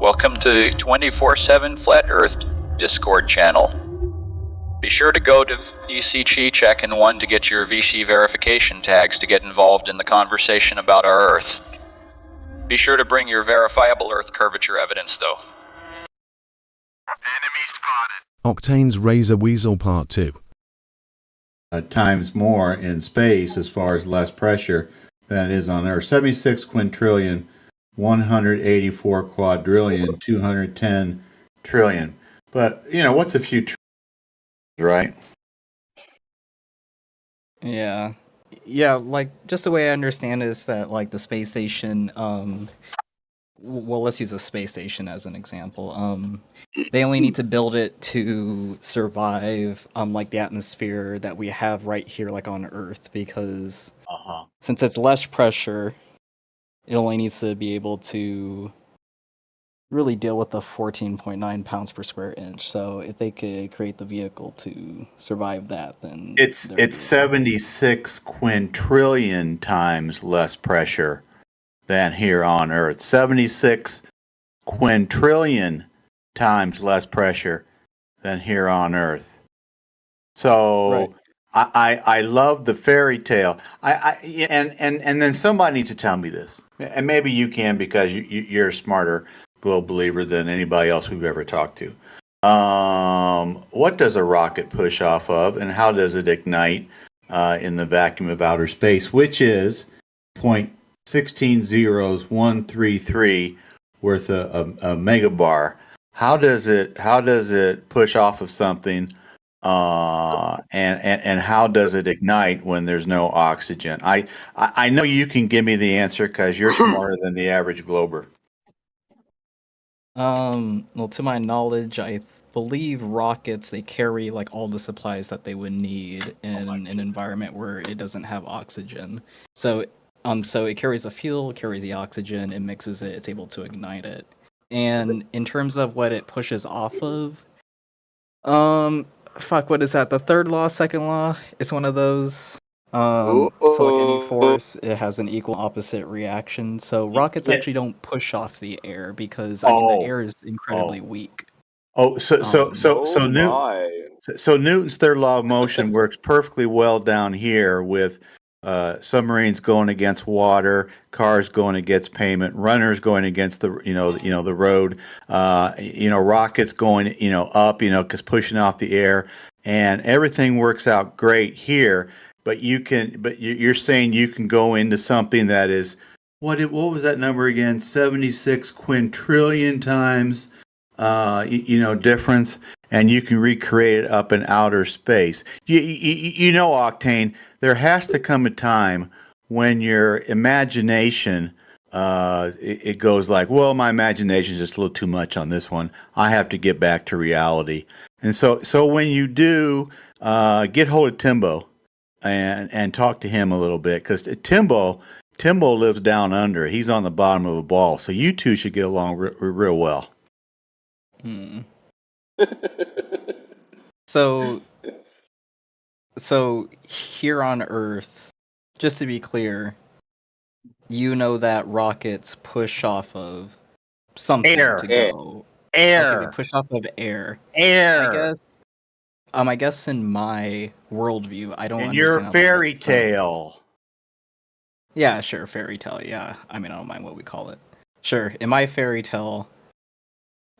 Welcome to 24/7 Flat Earth Discord channel. Be sure to go to VC Check and 1 to get your VC verification tags to get involved in the conversation about our Earth. Be sure to bring your verifiable Earth curvature evidence, though. Enemy spotted. Octane's Weasel Part 2. Times more in space as far as less pressure than it is on Earth. 76 quintillion, 184 quadrillion, 210 trillion. But, you know, what's a few trillion, right? Yeah. Yeah, like, just the way I understand it is that, like, the space station, well, let's use a space station as an example. They only need to build it to survive, like, the atmosphere that we have right here, like, on Earth, because since it's less pressure, it only needs to be able to really deal with the 14.9 pounds per square inch. So if they could create the vehicle to survive that, then It's 76 quintillion times less pressure than here on Earth. 76 quintillion times less pressure than here on Earth. So Right. I love the fairy tale. And then somebody needs to tell me this, and maybe you can because you're a smarter globe believer than anybody else we've ever talked to. What does a rocket push off of, and how does it ignite in the vacuum of outer space, which is 0.160133 worth a megabar? How does it push off of something? And how does it ignite when there's no oxygen? I know you can give me the answer because you're smarter than the average glober. Well, to my knowledge, I believe rockets, they carry, like, all the supplies that they would need in an environment where it doesn't have oxygen. So it carries the fuel, carries the oxygen, it mixes it, it's able to ignite it. And in terms of what it pushes off of, what is that? The third law, second law? It's one of those. So like any force, it has an equal opposite reaction. So rockets actually don't push off the air because the air is incredibly weak. So Newton's third law of motion works perfectly well down here with submarines going against water, cars going against pavement, runners going against the road, rockets going up, because pushing off the air, and everything works out great here. But you're saying you can go into something that is what was that number again? 76 quintillion times difference, and you can recreate it up in outer space. Octane, there has to come a time when your imagination it goes like, well, my imagination is just a little too much on this one. I have to get back to reality. And so when you do, get hold of Timbo and talk to him a little bit, because Timbo lives down under. He's on the bottom of a ball, so you two should get along real well. So here on Earth, just to be clear, you know that rockets push off of something to go. Air. Okay, they push off of air. Air. I guess in my worldview, I don't understand. Your fairy tale. Yeah, sure, fairy tale. Yeah, I don't mind what we call it. Sure, in my fairy tale,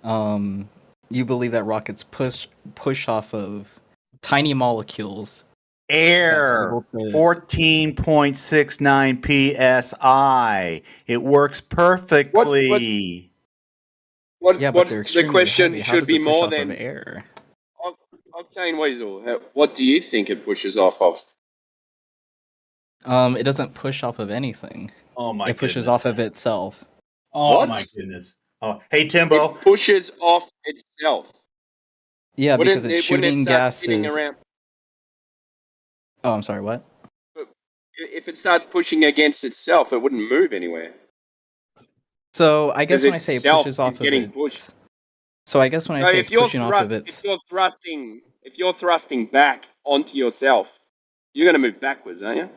you believe that rockets push off of tiny molecules. Air. 14.69 psi. It works perfectly. But the question heavy. should be more than air. Octane Weasel, what do you think it pushes off of? It doesn't push off of anything. Oh my It pushes goodness. off of itself. Oh What? my goodness. Oh, hey Timbo. It pushes off itself. Yeah, because it's shooting gases. Around? Oh, I'm sorry, what? If it starts pushing against itself, it wouldn't move anywhere. So I guess when I say it pushes off of it, pushed. So I guess when I say it's pushing off of it, if you're thrusting back onto yourself, you're going to move backwards, aren't you?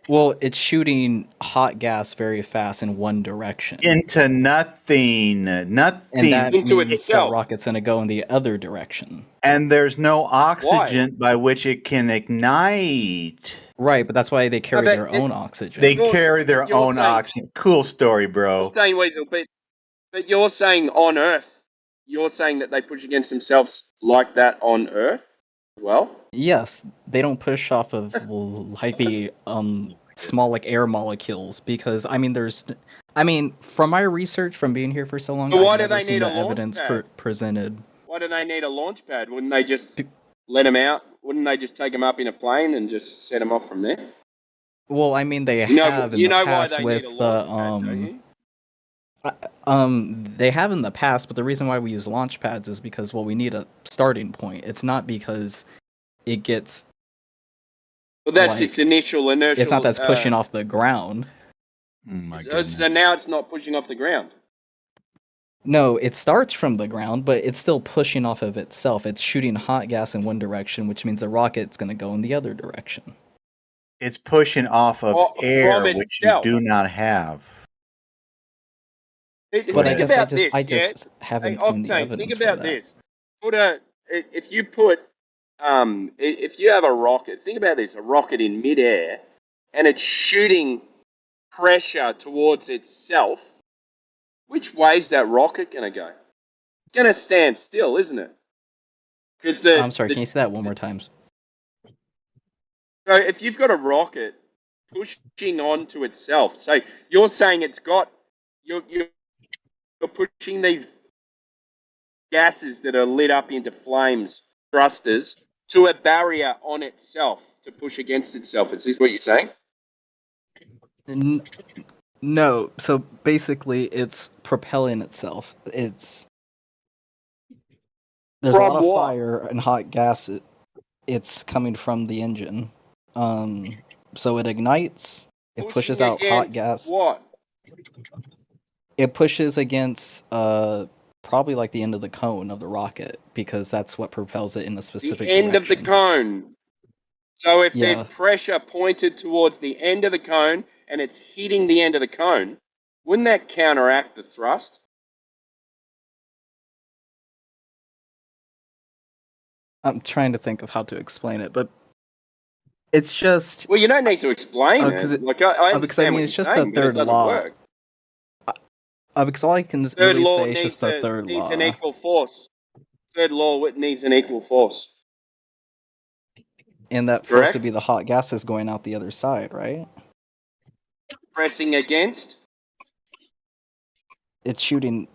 Well, it's shooting hot gas very fast in one direction. Into nothing. And that Into means the itself. rocket's going to go in the other direction. And there's no oxygen by which it can ignite. Right, but that's why they carry but their own oxygen. They You're- carry their you're own saying- oxygen. Cool story, bro. Octane Weasel, but you're saying on Earth, you're saying that they push against themselves like that on Earth as well? Yes, they don't push off of like the small like air molecules because from my research from being here for so long, But why I've do never they seen need the a launch evidence pad? presented. Why do they need a launch pad? Wouldn't they just let them out? Wouldn't they just take them up in a plane and just set them off from there? Well, I mean they You know, have in you the know why past they with need a the launch pad, don't you? They have in the past, but the reason why we use launch pads is because we need a starting point. It's not because it gets Well, that's like, its initial inertial. it's not that's pushing off the ground. Oh my So goodness. now it's not pushing off the ground. No, it starts from the ground, but it's still pushing off of itself. It's shooting hot gas in one direction, which means the rocket's going to go in the other direction. It's pushing off of From air, which you itself. do not have. But I Think guess about I this, yeah? just haven't Hey, seen the Octane, evidence think for about that. this. If you have a rocket, think about this, a rocket in midair, and it's shooting pressure towards itself. Which way's that rocket going to go? It's going to stand still, isn't it? Because I'm sorry, can you say that one more time? So if you've got a rocket pushing onto itself, so you're saying you're pushing these gases that are lit up into flames, thrusters, to a barrier on itself to push against itself. Is this what you're saying? No, so basically it's propelling itself. There's a From lot of what? fire and hot gas. It's coming from the engine. So it ignites. It pushes Pushing out hot against gas. What? It pushes against probably like the end of the cone of the rocket because that's what propels it in a specific The end direction. of the cone. So if Yeah. there's pressure pointed towards the end of the cone and it's hitting the end of the cone, wouldn't that counteract the thrust? I'm trying to think of how to explain it, but it's just Well, you don't need to explain it. because Like I understand because I mean what it's you're just saying, the but it third doesn't law. work. Because all I can Third really law say is just the third needs law. an equal force. Third law needs an equal force. And that force Correct? would be the hot gases going out the other side, right? Pressing against. It's shooting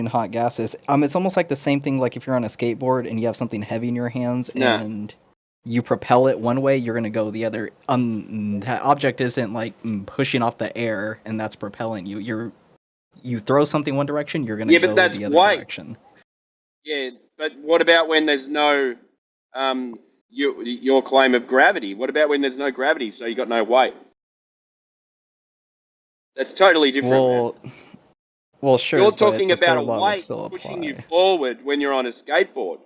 hot gases. It's almost like the same thing like if you're on a skateboard and you have something heavy in your hands No. and you propel it one way, you're gonna go the other. That object isn't like pushing off the air and that's propelling you. You throw something one direction, you're gonna go that's the other weight. direction. Yeah, but what about when there's no your claim of gravity? What about when there's no gravity, so you got no weight? That's totally different. Man. Well, sure. You're but talking the about third a law would weight still pushing you apply. forward when you're on a skateboard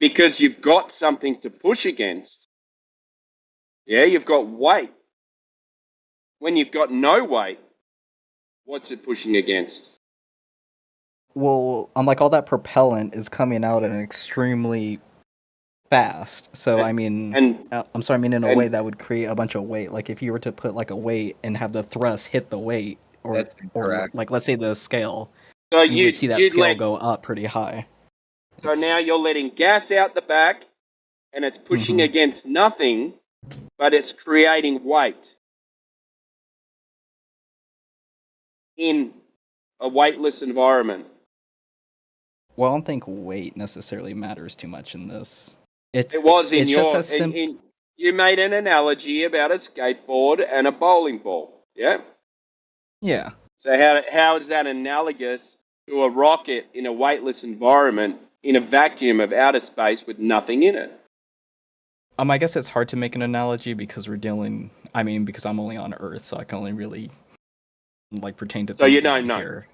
because you've got something to push against. Yeah, you've got weight. When you've got no weight, what's it pushing against? Well, like all that propellant is coming out at an extremely fast. So I mean, in a way that would create a bunch of weight. Like if you were to put like a weight and have the thrust hit the weight, or like let's say the scale, so you would see that scale go up pretty high. So now you're letting gas out the back, and it's pushing against nothing, but it's creating weight in a weightless environment. Well, I don't think weight necessarily matters too much in this. It was in it's your. just You made an analogy about a skateboard and a bowling ball. Yeah. Yeah. So how is that analogous to a rocket in a weightless environment in a vacuum of outer space with nothing in it? I guess it's hard to make an analogy because because I'm only on Earth, so I can only really like pertain to things. So you don't know. Here.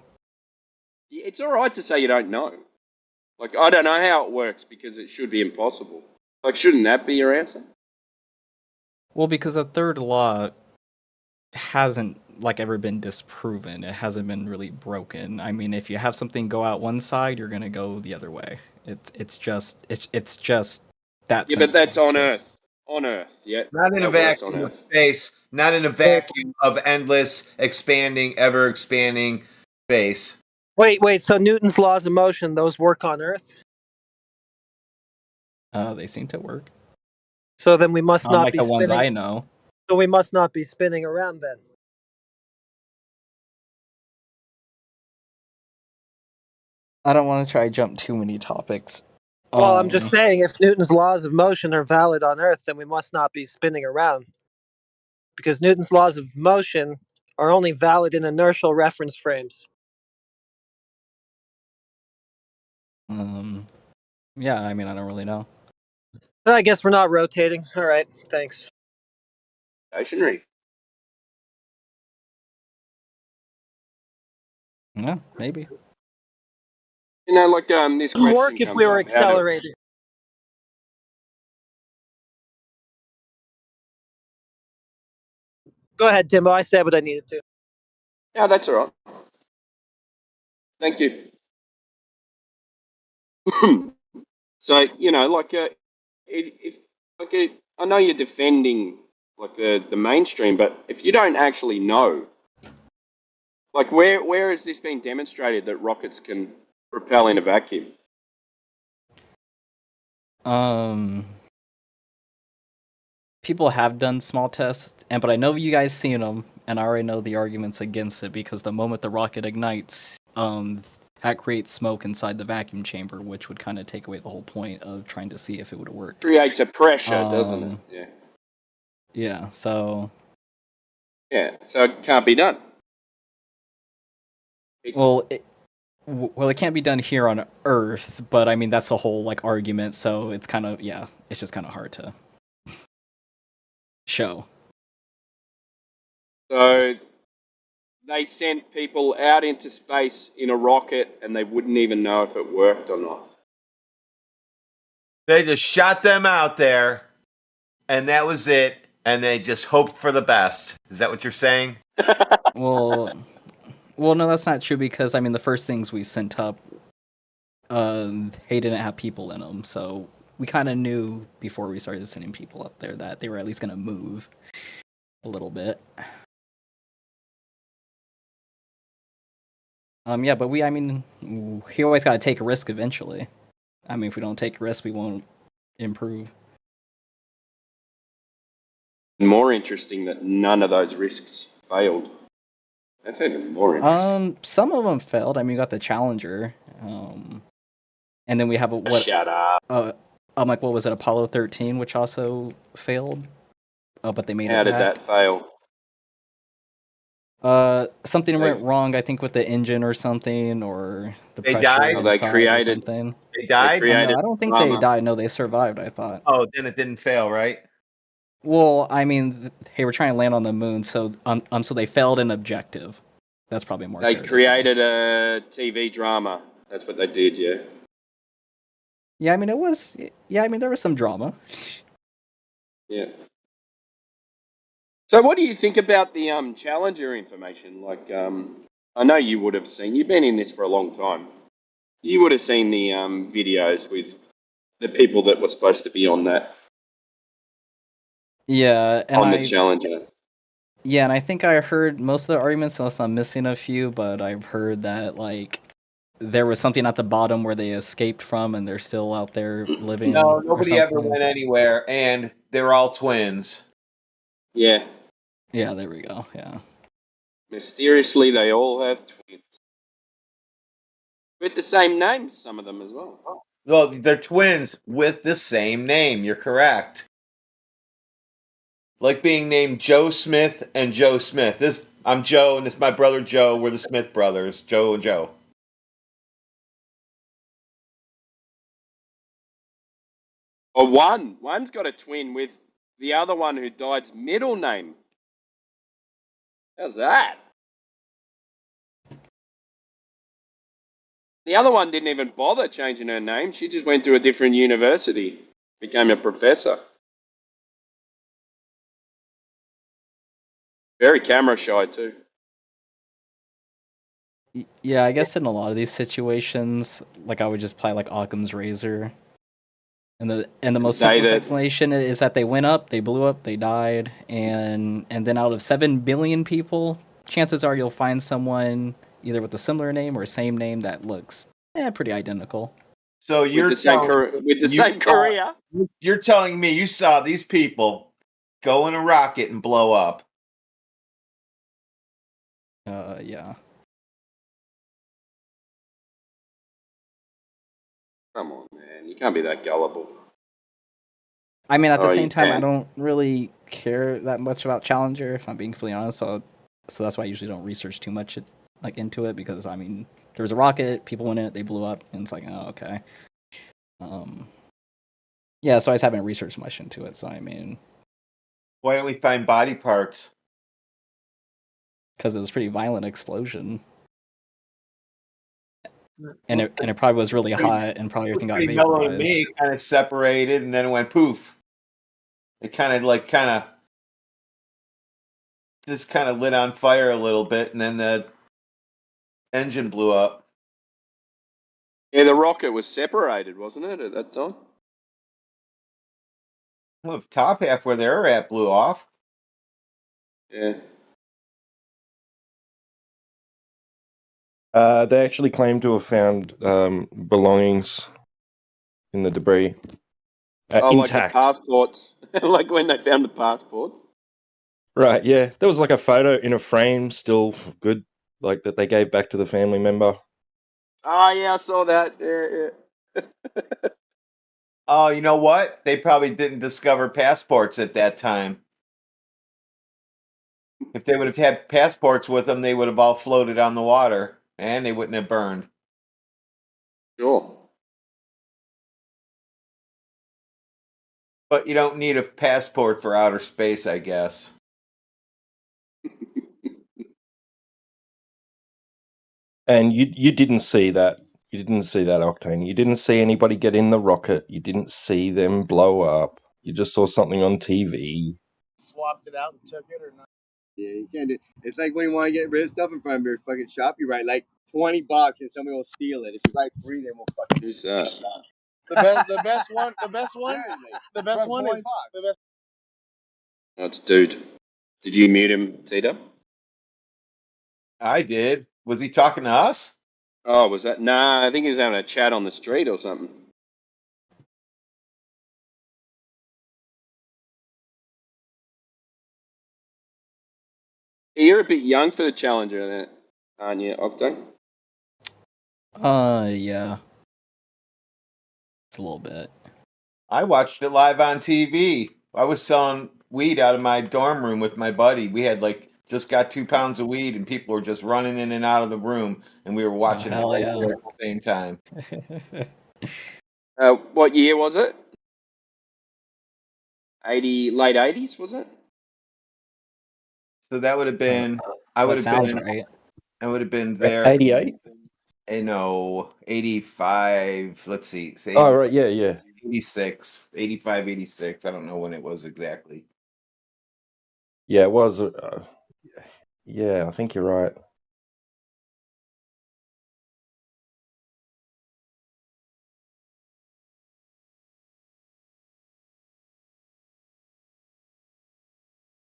It's all right to say you don't know. Like, I don't know how it works because it should be impossible. Like, shouldn't that be your answer? Well, because the third law hasn't like ever been disproven. It hasn't been really broken. I mean, if you have something go out one side, you're gonna go the other way. It's just that Yeah, simple. but that's It's on just- Earth. On Earth, yeah. Not in a That works on vacuum of Earth. space. Not in a vacuum of endless, expanding, ever expanding space. Wait. So Newton's laws of motion, those work on Earth? They seem to work. So then we must not Unlike be the ones spinning. I know. So we must not be spinning around then. I don't want to try to jump too many topics. Well, I'm just saying, if Newton's laws of motion are valid on Earth, then we must not be spinning around. Because Newton's laws of motion are only valid in inertial reference frames. Yeah, I mean, I don't really know. I guess we're not rotating. All right, thanks. Stationary. Yeah, maybe. You know, like this It would question work if comes we were up. How do, accelerating. Go ahead, Timbo. I said what I needed to. yeah, that's all right. Thank you. So you know, like if like I know you're defending like the mainstream, but if you don't actually know, like where has this been demonstrated that rockets can propel in a vacuum? People have done small tests, but I know you guys seen them, and I already know the arguments against it because the moment the rocket ignites, that creates smoke inside the vacuum chamber, which would kind of take away the whole point of trying to see if it would work. Creates a pressure, doesn't it? Yeah. Yeah. So. Yeah. So it can't be done. Well, it can't be done here on Earth, but I mean that's a whole like argument. So it's kind of it's just kind of hard to show. So they sent people out into space in a rocket, and they wouldn't even know if it worked or not. They just shot them out there, and that was it. And they just hoped for the best. Is that what you're saying? Well, no, that's not true because I mean the first things we sent up, they didn't have people in them, so we kind of knew before we started sending people up there that they were at least gonna move a little bit. Yeah, but I mean, we always gotta take a risk eventually. I mean, if we don't take a risk, we won't improve. More interesting that none of those risks failed. That's even more interesting. Some of them failed. I mean, we got the Challenger, and then we have Shut up. like what was it, Apollo 13, which also failed. But they made How it did back. that fail? Something went wrong, I think, with the engine or something, or the They pressure died? Oh, they inside created- or something. They died? No, I don't think they drama. died. No, they survived, I thought. Oh, then it didn't fail, right? Well, I mean, they were trying to land on the moon, so so they failed an objective. That's probably more. They fair to say. created a TV drama. That's what they did, yeah. Yeah, I mean, it was. Yeah, I mean, there was some drama. Yeah. So what do you think about the Challenger information? Like, I know you would have seen. You've been in this for a long time. You would have seen the videos with the people that were supposed to be on that Yeah, and the Challenger. Yeah, and I think I heard most of the arguments, unless I'm missing a few, but I've heard that like there was something at the bottom where they escaped from, and they're still out there living. No, or nobody ever something. went anywhere, and they're all twins. Yeah. Yeah, there we go. Yeah. Mysteriously, they all have twins. With the same names, some of them as well. Well, they're twins with the same name. You're correct. Like being named Joe Smith and Joe Smith. I'm Joe, and this is my brother Joe. We're the Smith brothers, Joe and Joe. Or one's got a twin with the other one who died's middle name. How's that? The other one didn't even bother changing her name. She just went to a different university, became a professor. Very camera shy too. Yeah, I guess in a lot of these situations, like I would just play like Occam's razor, and the most Say simplest that. explanation is that they went up, they blew up, they died, and then out of 7 billion people, chances are you'll find someone either with a similar name or same name that looks pretty identical. So With you're the same telling with the you same saw- career. you're telling me you saw these people go in a rocket and blow up. Yeah. Come on, man. You can't be that gullible. I mean, at the Oh, same you time, I can. don't really care that much about Challenger, if I'm being completely honest. So that's why I usually don't research too much like into it, because I mean, there was a rocket, people in it, they blew up, and it's like, oh, okay. Yeah, so I just haven't researched much into it. So I mean, Why don't we find body parts? because it was a pretty violent explosion, and it probably was really hot, and probably everything got Pretty mellow to vaporized. me. It kind of separated and then it went poof. It kind of just kind of lit on fire a little bit, and then the engine blew up. Yeah, the rocket was separated, wasn't it, at that time? Well, the top half where they're at blew off. Yeah. They actually claim to have found belongings in the debris. Oh, like the Intact. passports. Like when they found the passports. Right, yeah. There was like a photo in a frame, still good, like that they gave back to the family member. Oh, yeah, I saw that. Yeah. Oh, you know what? They probably didn't discover passports at that time. If they would have had passports with them, they would have all floated on the water, and they wouldn't have burned. Sure. But you don't need a passport for outer space, I guess. And you didn't see that. You didn't see that, Octane. You didn't see anybody get in the rocket. You didn't see them blow up. You just saw something on TV. Swapped it out and took it or not? Yeah, you can't do. It's like when you want to get rid of stuff in front of your fucking shop, you write like $20 and somebody will steal it. If you write free, they won't fucking. Who's that? The best one is the best. That's dude. Did you mute him, Tito? I did. Was he talking to us? Oh, was that? Nah, I think he was having a chat on the street or something. You're a bit young for the Challenger, then, aren't you, Octane? Yeah, it's a little bit. I watched it live on TV. I was selling weed out of my dorm room with my buddy. We had just got 2 pounds of weed, and people were just running in and out of the room, and we were watching it hell right yeah. there at the same time. What year was it? Late 80s, was it? So that would have been. I would That have sounds been. right. I would have been there. 88? 85. Let's see. Say Oh, right, yeah. 86, 85, 86. I don't know when it was exactly. Yeah, it was. Yeah, I think you're right.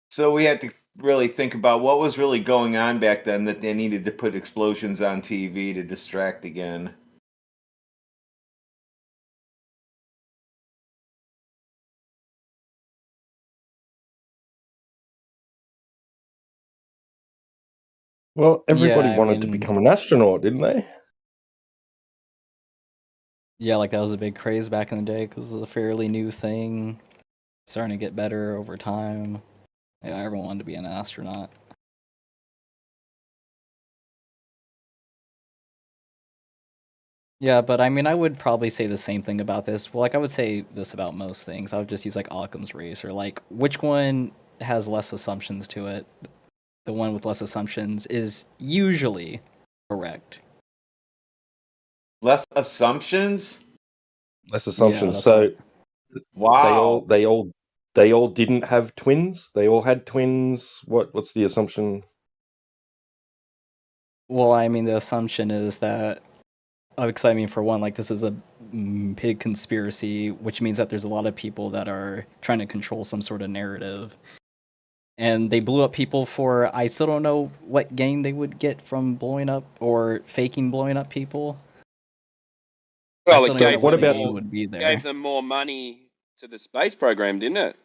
So we had to really think about what was really going on back then that they needed to put explosions on TV to distract again. Well, everybody Yeah, I wanted to mean, become an astronaut, didn't they? yeah, like that was a big craze back in the day because it was a fairly new thing, starting to get better over time. Yeah, everyone wanted to be an astronaut. Yeah, but I mean, I would probably say the same thing about this. Well, like I would say this about most things. I would just use like Occam's razor. Like, which one has less assumptions to it? The one with less assumptions is usually correct. Less assumptions? Less assumptions. that's So Wow. they all they all didn't have twins. They all had twins. What's the assumption? Well, I mean, the assumption is that, because I mean, for one, like this is a big conspiracy, which means that there's a lot of people that are trying to control some sort of narrative. And they blew up people for, I still don't know what gain they would get from blowing up or faking blowing up people. I Well, still it don't know gave what what the about gain would be there. gave them more money to the space program, didn't it?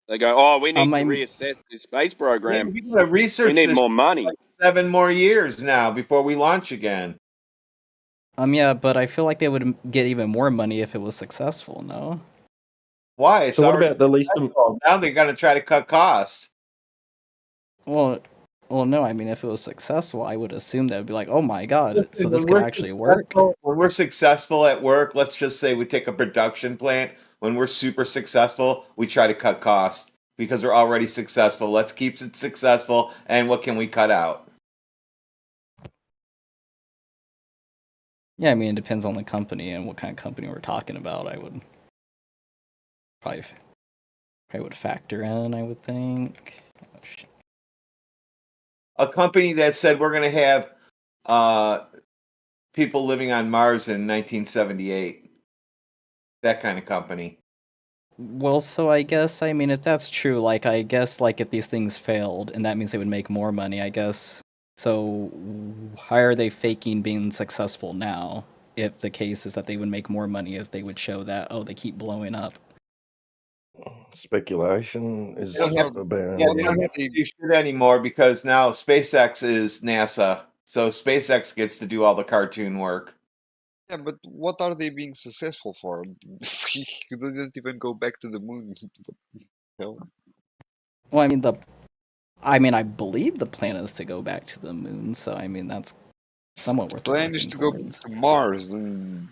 They go, oh, we need to I'm reassess this space program. We gotta We research need this more for money. like 7 more years now before we launch again. Yeah, but I feel like they would get even more money if it was successful, no? Why? It's so what already about the least? successful. Now they're gonna try to cut costs. Well, no, I mean, if it was successful, I would assume that would be like, oh my god, so Listen, this could actually work? when we're successful at work, let's just say we take a production plant. When we're super successful, we try to cut costs because we're already successful. Let's keep it successful, and what can we cut out? Yeah, I mean, it depends on the company and what kind of company we're talking about. I would probably would factor in, I would think. Oh, shit. A company that said we're going to have people living on Mars in 1978. That kind of company. Well, so I guess, I mean, if that's true, like, I guess, like, if these things failed, and that means they would make more money, I guess. So, why are they faking being successful now? If the case is that they would make more money if they would show that, oh, they keep blowing up. Speculation is They don't have, about. yeah, they don't have to do shit anymore because now SpaceX is NASA. So SpaceX gets to do all the cartoon work. Yeah, but what are they being successful for? We didn't even go back to the moon. No. Well, I mean, I believe the plan is to go back to the moon, so I mean, that's somewhat The worth plan is working to go towards. to Mars, and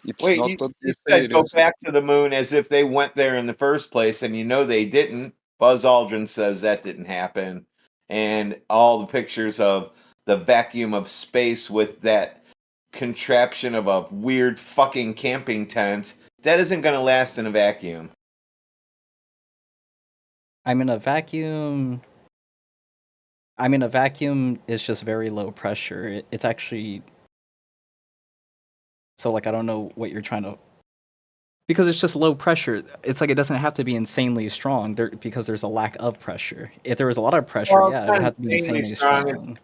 it's Wait, not you, what you they say said it go is. back to the moon as if they went there in the first place, and you know they didn't. Buzz Aldrin says that didn't happen. And all the pictures of the vacuum of space with that contraption of a weird fucking camping tent, that isn't going to last in a vacuum. I mean, a vacuum is just very low pressure. It's actually, so like I don't know what you're trying to, because it's just low pressure. It's like it doesn't have to be insanely strong there because there's a lack of pressure. If there was a lot of pressure, Well, yeah, it's it would not have to be insanely insanely strong. strong.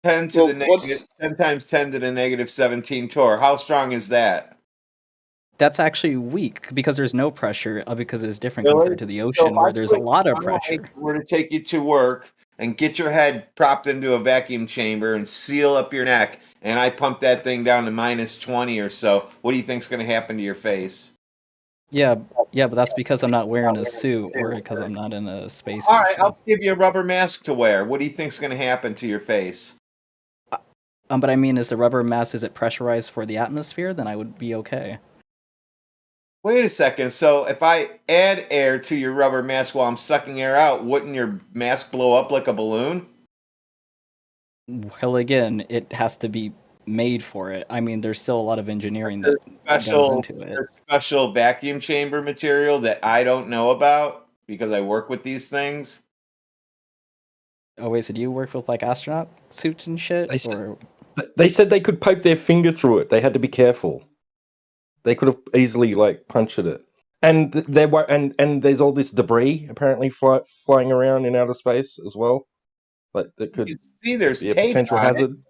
10 to Well, the negative, 10 times 10 to the negative 17 torr. How strong is that? That's actually weak because there's no pressure, because it's different Really? compared to the So if ocean I where there's a put lot of my wife pressure. were to take you to work and get your head propped into a vacuum chamber and seal up your neck, and I pump that thing down to minus 20 or so, what do you think's going to happen to your face? Yeah, but that's because I'm not wearing a suit or because I'm not in a space All right, station. I'll give you a rubber mask to wear. What do you think's going to happen to your face? But I mean, is the rubber mass, is it pressurized for the atmosphere? Then I would be okay. Wait a second. So if I add air to your rubber mask while I'm sucking air out, wouldn't your mask blow up like a balloon? Well, again, it has to be made for it. I mean, there's still a lot of engineering that goes Special, into it. there's special vacuum chamber material that I don't know about because I work with these things. Oh wait, so do you work with like astronaut suits and shit, or? They said they could poke their finger through it. They had to be careful. They could have easily like punctured it. And there were and there's all this debris apparently flying around in outer space as well. Like that You could can see there's be a tape potential on it. hazard.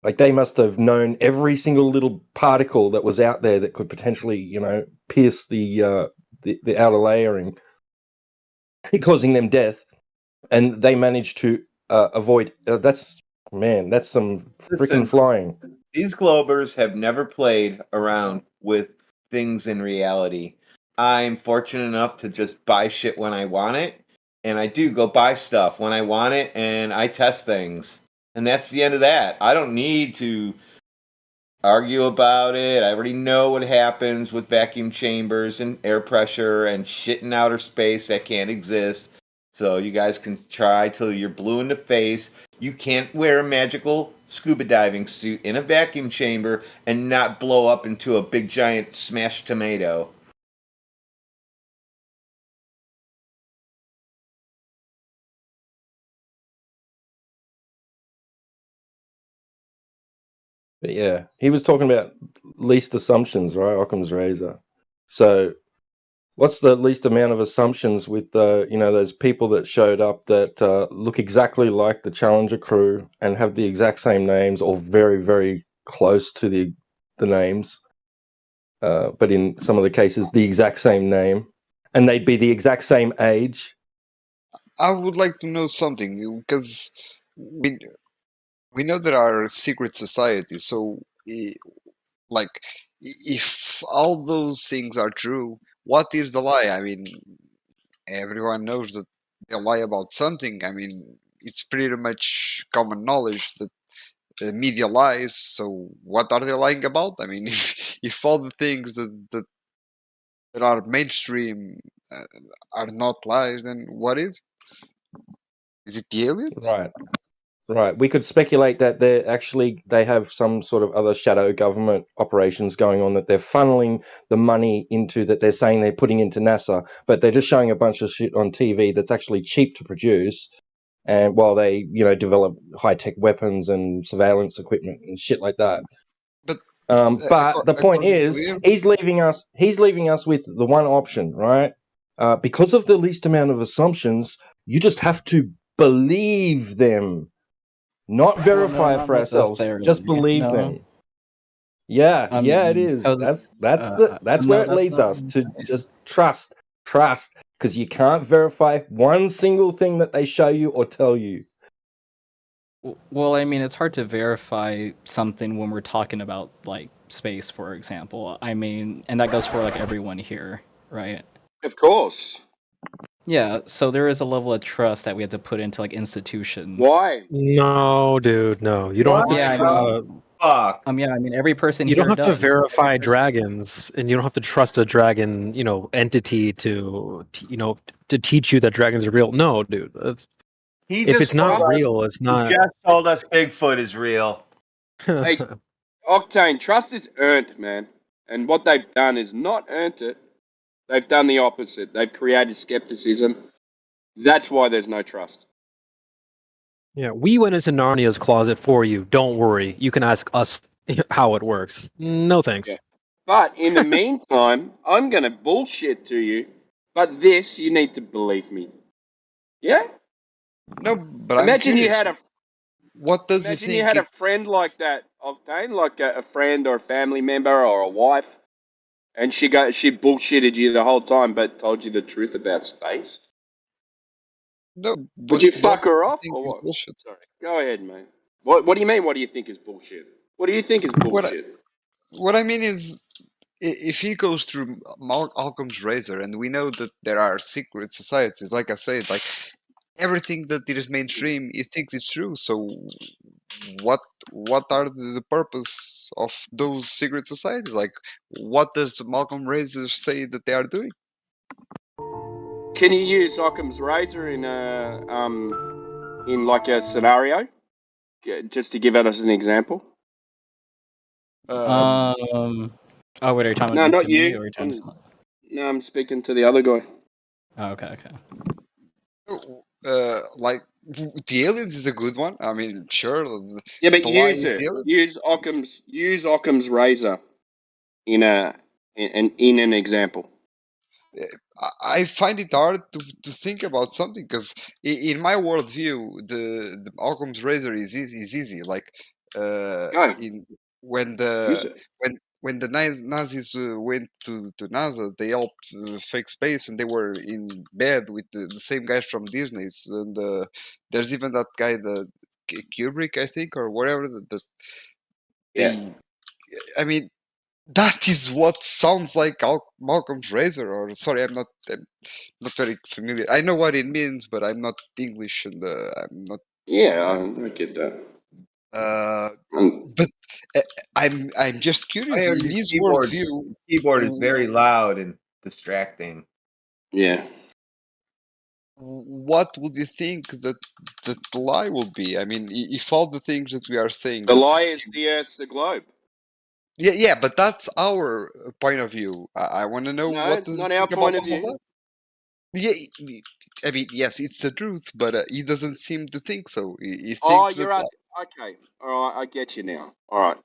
Like they must have known every single little particle that was out there that could potentially, pierce the outer layering, causing them death, and they managed to avoid. That's some freaking Listen, flying. these Globers have never played around with things in reality. I'm fortunate enough to just buy shit when I want it, and I do go buy stuff when I want it, and I test things. And that's the end of that. I don't need to argue about it. I already know what happens with vacuum chambers and air pressure and shit in outer space that can't exist. So you guys can try till you're blue in the face. You can't wear a magical scuba diving suit in a vacuum chamber and not blow up into a big giant smashed tomato. But yeah, he was talking about least assumptions, right? Occam's razor. So, what's the least amount of assumptions with those people that showed up that look exactly like the Challenger crew and have the exact same names or very, very close to the names, but in some of the cases the exact same name, and they'd be the exact same age. I would like to know something because we know there are secret societies. So, like, if all those things are true, what is the lie? I mean, everyone knows that they lie about something. I mean, it's pretty much common knowledge that the media lies. So, what are they lying about? I mean, if all the things that are mainstream are not lies, then what is? Is it the aliens? Right. We could speculate that they have some sort of other shadow government operations going on that they're funneling the money into, that they're saying they're putting into NASA, but they're just showing a bunch of shit on TV that's actually cheap to produce, and while they, develop high-tech weapons and surveillance equipment and shit like that. But But the point according to is, him, he's leaving us with the one option, right? Because of the least amount of assumptions, you just have to believe them. Not Well, no, verify it not for ourselves. Just necessarily. believe No. them. Yeah, I it mean, is. 'cause, That's where no, it that's leads not. us to just trust, because you can't verify one single thing that they show you or tell you. Well, I mean, it's hard to verify something when we're talking about like space, for example. I mean, and that goes for like everyone here, right? Of course. Yeah, so there is a level of trust that we have to put into like institutions. Why? No, dude, no. You don't have to. Yeah, Fuck. yeah, I mean, every person You here don't have to does. verify dragons, and you don't have to trust a dragon, entity to teach you that dragons are real. No, dude. If it's not real, it's not. He just told us Bigfoot is real. Hey, Octane, trust is earned, man. And what they've done is not earned it. They've done the opposite. They've created skepticism. That's why there's no trust. Yeah, we went into Narnia's closet for you. Don't worry. You can ask us how it works. No thanks. Yeah. But in the meantime, I'm going to bullshit to you. But this, you need to believe me. Yeah? No, but Imagine I'm you curious. had a What does he Imagine think? you had a friend like that, Octane, like a friend or a family member or a wife, and she bullshitted you the whole time, but told you the truth about space. No, Would but you what fuck does her he off think or is what? bullshit? Sorry, go ahead, mate. What do you mean? What do you think is bullshit? What do you think is bullshit? What I mean is, if he goes through Malcolm's razor, and we know that there are secret societies, like I said, like everything that is mainstream, he thinks it's true. So, what are the purpose of those secret societies? Like, what does Malcolm razor say that they are doing? Can you use Occam's razor in like a scenario, just to give us an example? Oh, wait, are you talking No, about not to me, you. or are you talking to No, I'm speaking to the other guy. Oh, okay. Like the aliens is a good one. I mean, sure. Yeah, but the lie use is it. the alien. Use Occam's razor in an example. I find it hard to think about something because in my worldview, the Occam's razor is easy. Like Go. in when Use the it. when the Nazis went to NASA, they helped fake space, and they were in bed with the same guys from Disney's. And there's even that guy, the Kubrick, I think, or whatever. That Yeah. they, I mean, that is what sounds like Malcolm's razor. Or sorry, I'm not very familiar. I know what it means, but I'm not English, and I'm not. Yeah, I get that. But I'm just curious. I heard In your his keyboard. worldview, Keyboard is very loud and distracting. Yeah. what would you think that the lie would be? I mean, if all the things that we are saying, The that lie is the Earth's the globe. yeah, but that's our point of view. I want to know No, what it's does not he our think about point of all of view. that. Yeah, I mean, yes, it's the truth, but he doesn't seem to think so. He Oh, thinks that you're okay. All right, I get you now. All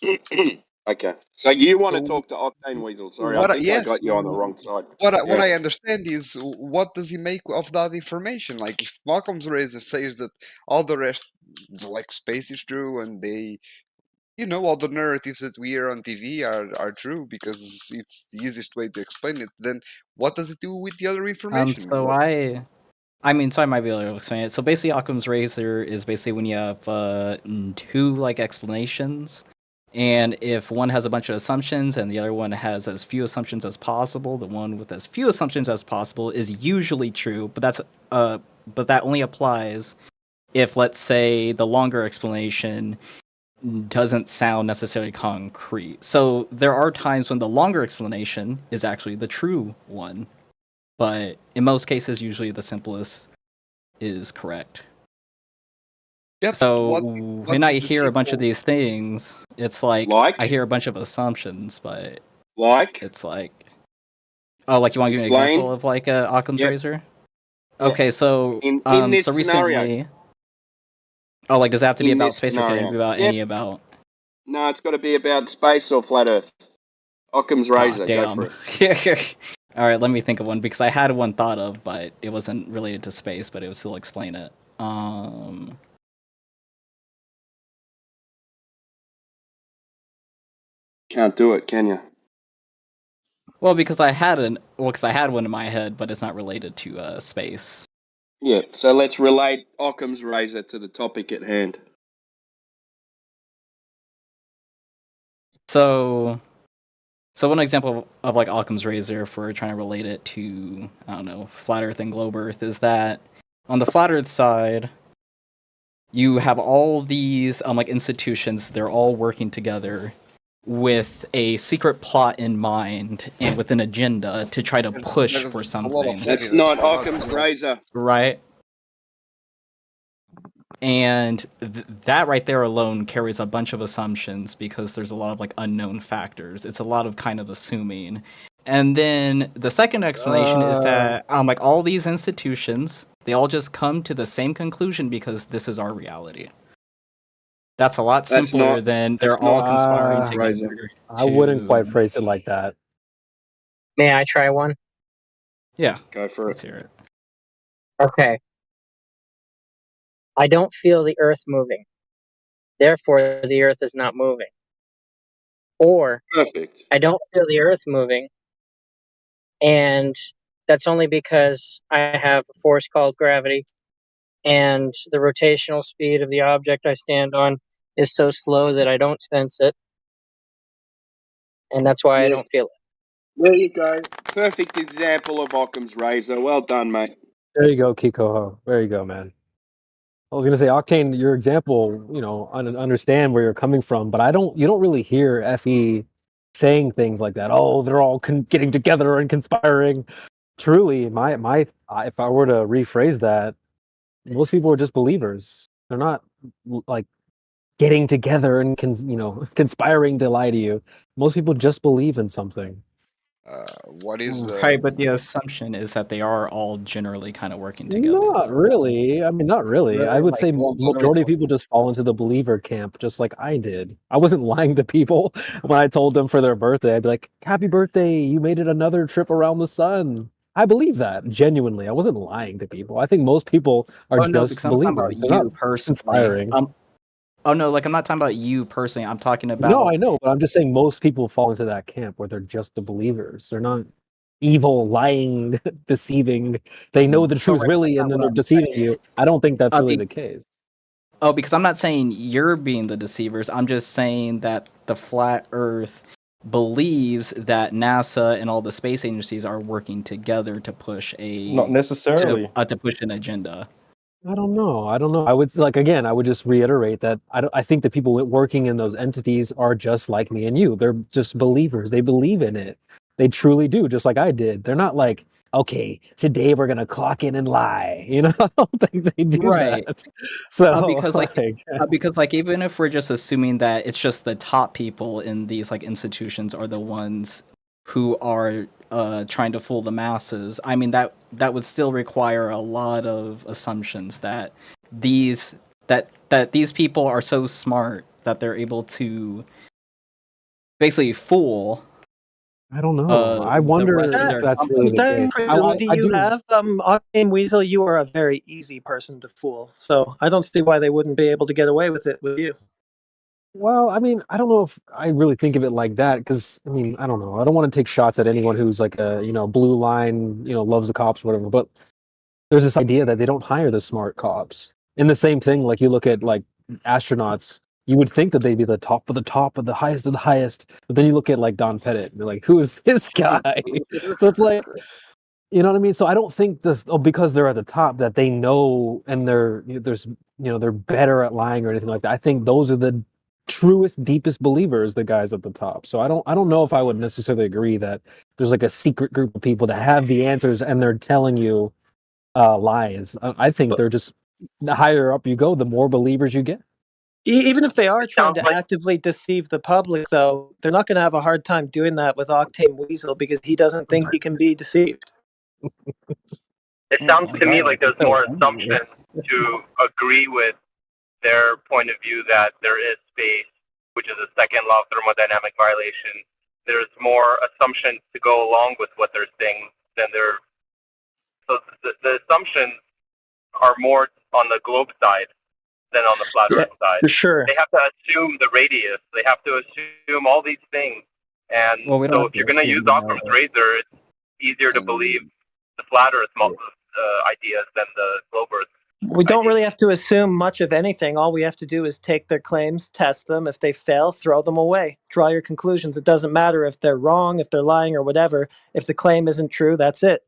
right. Okay. So you want to so talk to Octane Weasel? Sorry, I think I yes, got you on the wrong side. what Yeah. I understand is what does he make of that information? Like if Malcolm's razor says that all the rest, like space is true, and they, all the narratives that we hear on TV are true because it's the easiest way to explain it. Then what does it do with the other information? So I mean, so I might be able to explain it. So basically, Occam's razor is basically when you have two like explanations, and if one has a bunch of assumptions and the other one has as few assumptions as possible, the one with as few assumptions as possible is usually true. But that only applies if, let's say, the longer explanation doesn't sound necessarily concrete. So there are times when the longer explanation is actually the true one, but in most cases, usually the simplest is correct. Yep. So What when I is the hear a bunch of simple? these things, it's like I hear a bunch of assumptions, but it's like, oh, like you want to give me an Explain. example of like a Occam's Yep. razor? Yeah. Okay, so in this so scenario. recently, oh, like does it have to be In about this space or can it scenario. be about Yep. any about? No, it's got to be about space or flat Earth. Occam's razor. Go for it. All right, let me think of one because I had one thought of, but it wasn't related to space, but it would still explain it. Can't do it, can you? Well, because I had one in my head, but it's not related to space. Yeah. So let's relate Occam's razor to the topic at hand. So one example of like Occam's razor, if we're trying to relate it to, I don't know, flat Earth and globe Earth, is that on the flat Earth side, you have all these like institutions. They're all working together with a secret plot in mind and with an agenda to try to push for something. That's not Occam's razor. Right. And that right there alone carries a bunch of assumptions because there's a lot of like unknown factors. It's a lot of kind of assuming. And then the second explanation is that like all these institutions, they all just come to the same conclusion because this is our reality. That's a lot simpler than they're all conspiring together. I wouldn't quite phrase it like that. May I try one? Yeah. Go for it. Let's hear it. Okay. I don't feel the earth moving. Therefore, the earth is not moving. Or, perfect. I don't feel the earth moving. And that's only because I have a force called gravity. And the rotational speed of the object I stand on is so slow that I don't sense it. And that's why I don't feel it. There you go. Perfect example of Occam's razor. Well done, mate. There you go, Kikoho. There you go, man. I was gonna say, Octane, your example, I understand where you're coming from, but you don't really hear FE saying things like that. Oh, they're all getting together and conspiring. Truly, if I were to rephrase that, most people are just believers. They're not like getting together and conspiring to lie to you. Most people just believe in something. What is right? But the assumption is that they are all generally kind of working together. Not really. I mean, not really. I would say majority of people just fall into the believer camp, just like I did. I wasn't lying to people when I told them for their birthday. I'd be like, "Happy birthday! You made it another trip around the sun." I believe that genuinely. I wasn't lying to people. I think most people are no, just because I'm talking believers. about They're not you personally. conspiring. Oh no, like I'm not talking about you personally. I'm talking about. No, I know, but I'm just saying most people fall into that camp where they're just the believers. They're not evil, lying, deceiving. They know the truth really, and then they're deceiving you. I don't think that's really the case. Oh, because I'm not saying you're being the deceivers. I'm just saying that the flat Earth believes that NASA and all the space agencies are working together to push Not necessarily. to push an agenda. I don't know. I would I would just reiterate that I think the people working in those entities are just like me and you. They're just believers. They believe in it. They truly do, just like I did. They're not like okay, today we're gonna clock in and lie. You know, I don't think they do Right. that. So Because like even if we're just assuming that it's just the top people in these like institutions are the ones who are trying to fool the masses, I mean that would still require a lot of assumptions that these these people are so smart that they're able to basically fool I don't know. I the wonder rest of if their that's really Is the that company. case. credibility I you do. have, Octane Weasel? You are a very easy person to fool, so I don't see why they wouldn't be able to get away with it with you. Well, I mean, I don't know if I really think of it like that because I mean, I don't know. I don't want to take shots at anyone who's like a blue line, loves the cops, or whatever. But there's this idea that they don't hire the smart cops. And the same thing, like you look at like astronauts, you would think that they'd be the top of the top of the highest, but then you look at like Don Pettit, and you're like, who is this guy? So it's like, you know what I mean? So I don't think because they're at the top that they know and they're better at lying or anything like that. I think those are the truest, deepest believers, the guys at the top. So I don't know if I would necessarily agree that there's like a secret group of people that have the answers and they're telling you lies. I think they're just the higher up you go, the more believers you get. Even if they are trying to actively deceive the public, though, they're not going to have a hard time doing that with Octane Weasel because he doesn't think he can be deceived. It sounds to me like there's more assumption to agree with their point of view that there is space, which is a second law of thermodynamic violation. There's more assumption to go along with what they're saying than they're. So the assumptions are more on the globe side than on the flat Earth side. For sure. They have to assume the radius. They have to assume all these things. And Well, we don't so have if to you're going to assume, use we know Occam's that. razor, it's easier to believe the flat Earth ideas than the globe Earth. We don't really have to assume much of anything. All we have to do is take their claims, test them. If they fail, throw them away. Draw your conclusions. It doesn't matter if they're wrong, if they're lying, or whatever. If the claim isn't true, that's it.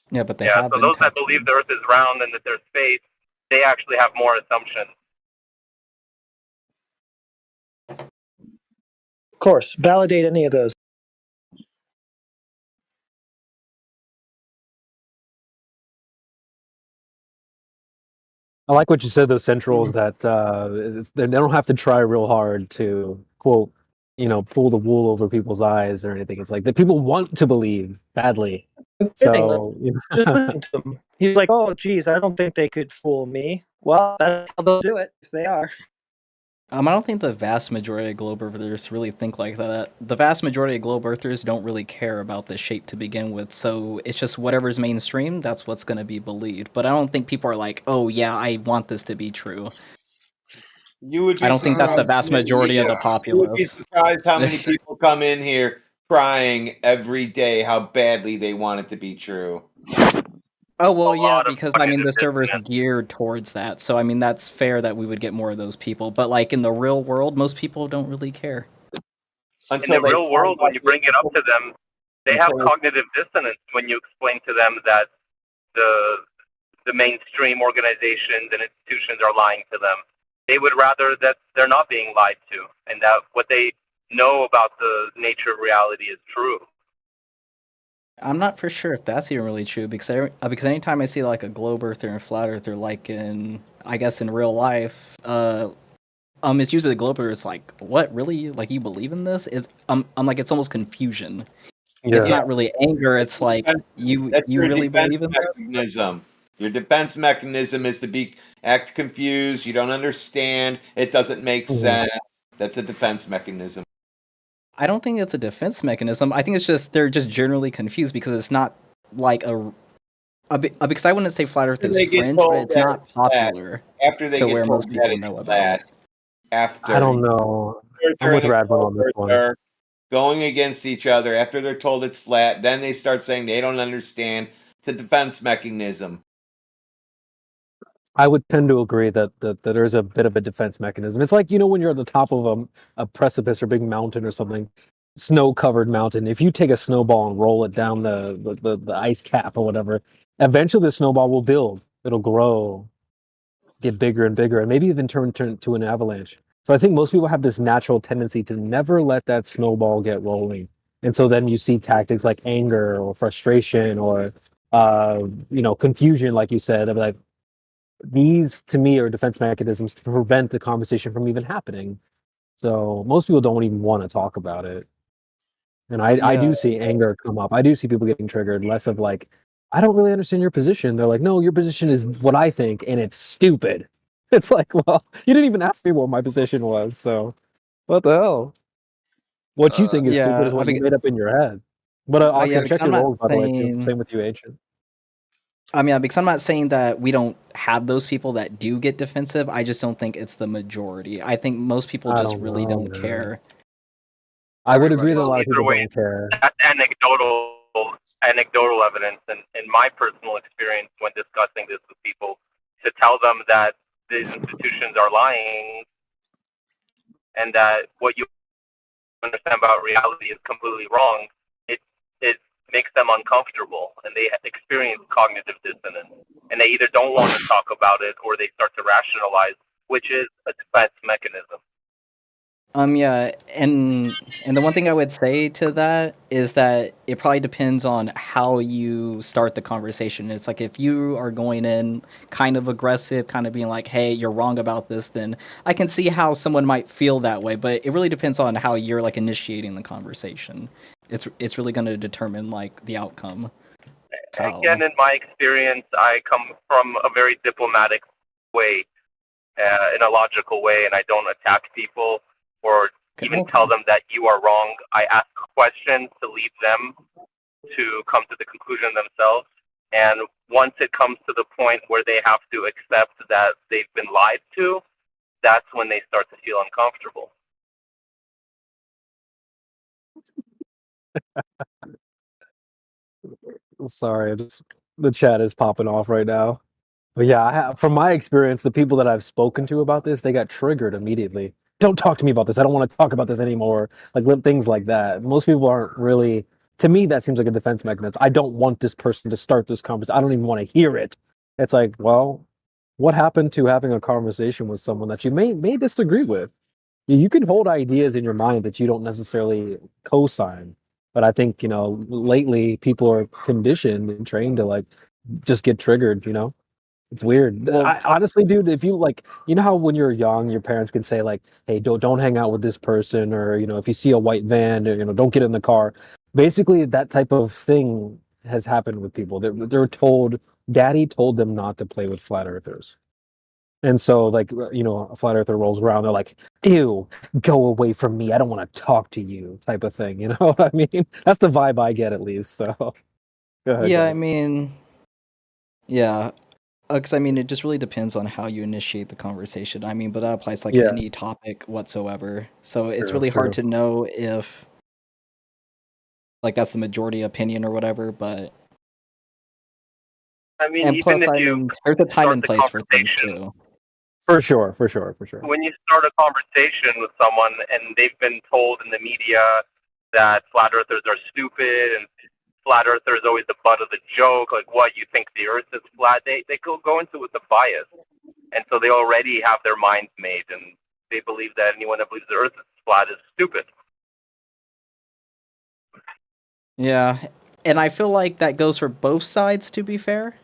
Yeah, but they Yeah, have so been those that believe the Earth is round and that there's space, they actually have more assumptions. Of course, validate any of those. I like what you said, those centrals, that they don't have to try real hard to, quote, pull the wool over people's eyes or anything. It's like that people want to believe badly. So, Just listen to him. He's like, oh, geez, I don't think they could fool me. Well, that's how they'll do it if they are. I don't think the vast majority of globe earthers really think like that. The vast majority of globe earthers don't really care about the shape to begin with, so it's just whatever's mainstream, that's what's going to be believed. But I don't think people are like, oh yeah, I want this to be true. You would be I don't think that's the vast majority of the You would be populace. surprised how many people come in here crying every day how badly they want it to be true. Oh well, yeah, because I mean the server's geared towards that, so I mean that's fair that we would get more of those people. But like in the real world, most people don't really care. In the real world, when you bring it up to them, they have cognitive dissonance when you explain to them that the mainstream organizations and institutions are lying to them. They would rather that they're not being lied to, and that what they know about the nature of reality is true. I'm not for sure if that's even really true because anytime I see like a globe earther and flat earther, like I guess in real life, it's usually the globe earther. It's like, what really? Like you believe in this? I'm like it's almost confusion. Yeah. It's not really anger. It's like you really believe in this? Mechanism. Your defense mechanism is to act confused. You don't understand. It doesn't make sense. That's a defense mechanism. I don't think it's a defense mechanism. I think it's just they're just generally confused because it's not like because I wouldn't say flat Earth is fringe, but it's not popular. After they to get where told most people that it's know about flat, it. after I don't know. I'm with Radman on this one. They're going against each other after they're told it's flat. Then they start saying they don't understand. It's a defense mechanism. I would tend to agree that there's a bit of a defense mechanism. It's like, when you're at the top of a precipice or big mountain or something, snow-covered mountain. If you take a snowball and roll it down the ice cap or whatever, eventually the snowball will build. It'll grow, get bigger and bigger, and maybe even turn to an avalanche. So I think most people have this natural tendency to never let that snowball get rolling. And so then you see tactics like anger or frustration or confusion, like you said, of like these to me are defense mechanisms to prevent the conversation from even happening. So most people don't even want to talk about it. And I Yeah, do see anger come up. I do see people getting triggered, less of like, I don't really understand your position. They're like, no, your position is what I think, and it's stupid. It's like, well, you didn't even ask me what my position was, so what the hell? What you think is stupid yeah. is what you made up in your head. But Yeah, Octane, because check I'm your not roles, by the way, too. saying. Same with you, Ancient. Yeah, because I'm not saying that we don't have those people that do get defensive. I just don't think it's the majority. I think most people I just don't really know, don't man. care. I would agree Everybody that a Well, lot of either people way, don't care. that's anecdotal evidence, and in my personal experience when discussing this with people, to tell them that these institutions are lying and that what you understand about reality is completely wrong, it makes them uncomfortable and they experience cognitive dissonance, and they either don't want to talk about it or they start to rationalize, which is a defense mechanism. Yeah, and the one thing I would say to that is that it probably depends on how you start the conversation. It's like if you are going in kind of aggressive, kind of being like, "Hey, you're wrong about this," then I can see how someone might feel that way, but it really depends on how you're like initiating the conversation. It's really going to determine like the outcome. Again, How. in my experience, I come from a very diplomatic way, in a logical way, and I don't attack people or even tell Okay. them that you are wrong. I ask questions to lead them to come to the conclusion themselves. And once it comes to the point where they have to accept that they've been lied to, that's when they start to feel uncomfortable. Sorry, the chat is popping off right now. But yeah, from my experience, the people that I've spoken to about this, they got triggered immediately. Don't talk to me about this. I don't want to talk about this anymore. Like things like that. Most people aren't really. To me, that seems like a defense mechanism. I don't want this person to start this conversation. I don't even want to hear it. It's like, well, what happened to having a conversation with someone that you may disagree with? You can hold ideas in your mind that you don't necessarily co-sign. But I think, lately people are conditioned and trained to like just get triggered. It's weird. Well, Honestly, dude, if you like, how when you're young, your parents can say like, "Hey, don't hang out with this person," or if you see a white van, don't get in the car. Basically, that type of thing has happened with people. They're told, Daddy told them not to play with flat earthers, and so like, a flat earther rolls around, they're like, "Ew, go away from me. I don't want to talk to you," type of thing. You know what I mean? That's the vibe I get at least. So go ahead, yeah, guys. yeah. Because I mean, it just really depends on how you initiate the conversation. I mean, but that applies to like Yeah, any topic whatsoever. So it's true, really hard true. to know if like that's the majority opinion or whatever. But I mean, and even plus, if I you mean, there's a time start and the place for things conversation, too. For sure, for sure, for sure. when you start a conversation with someone and they've been told in the media that flat earthers are stupid and flat earther is always the butt of the joke, like what, you think the earth is flat, they go into it with a bias. And so they already have their minds made, and they believe that anyone that believes the earth is flat is stupid. Yeah, and I feel like that goes for both sides. To be fair,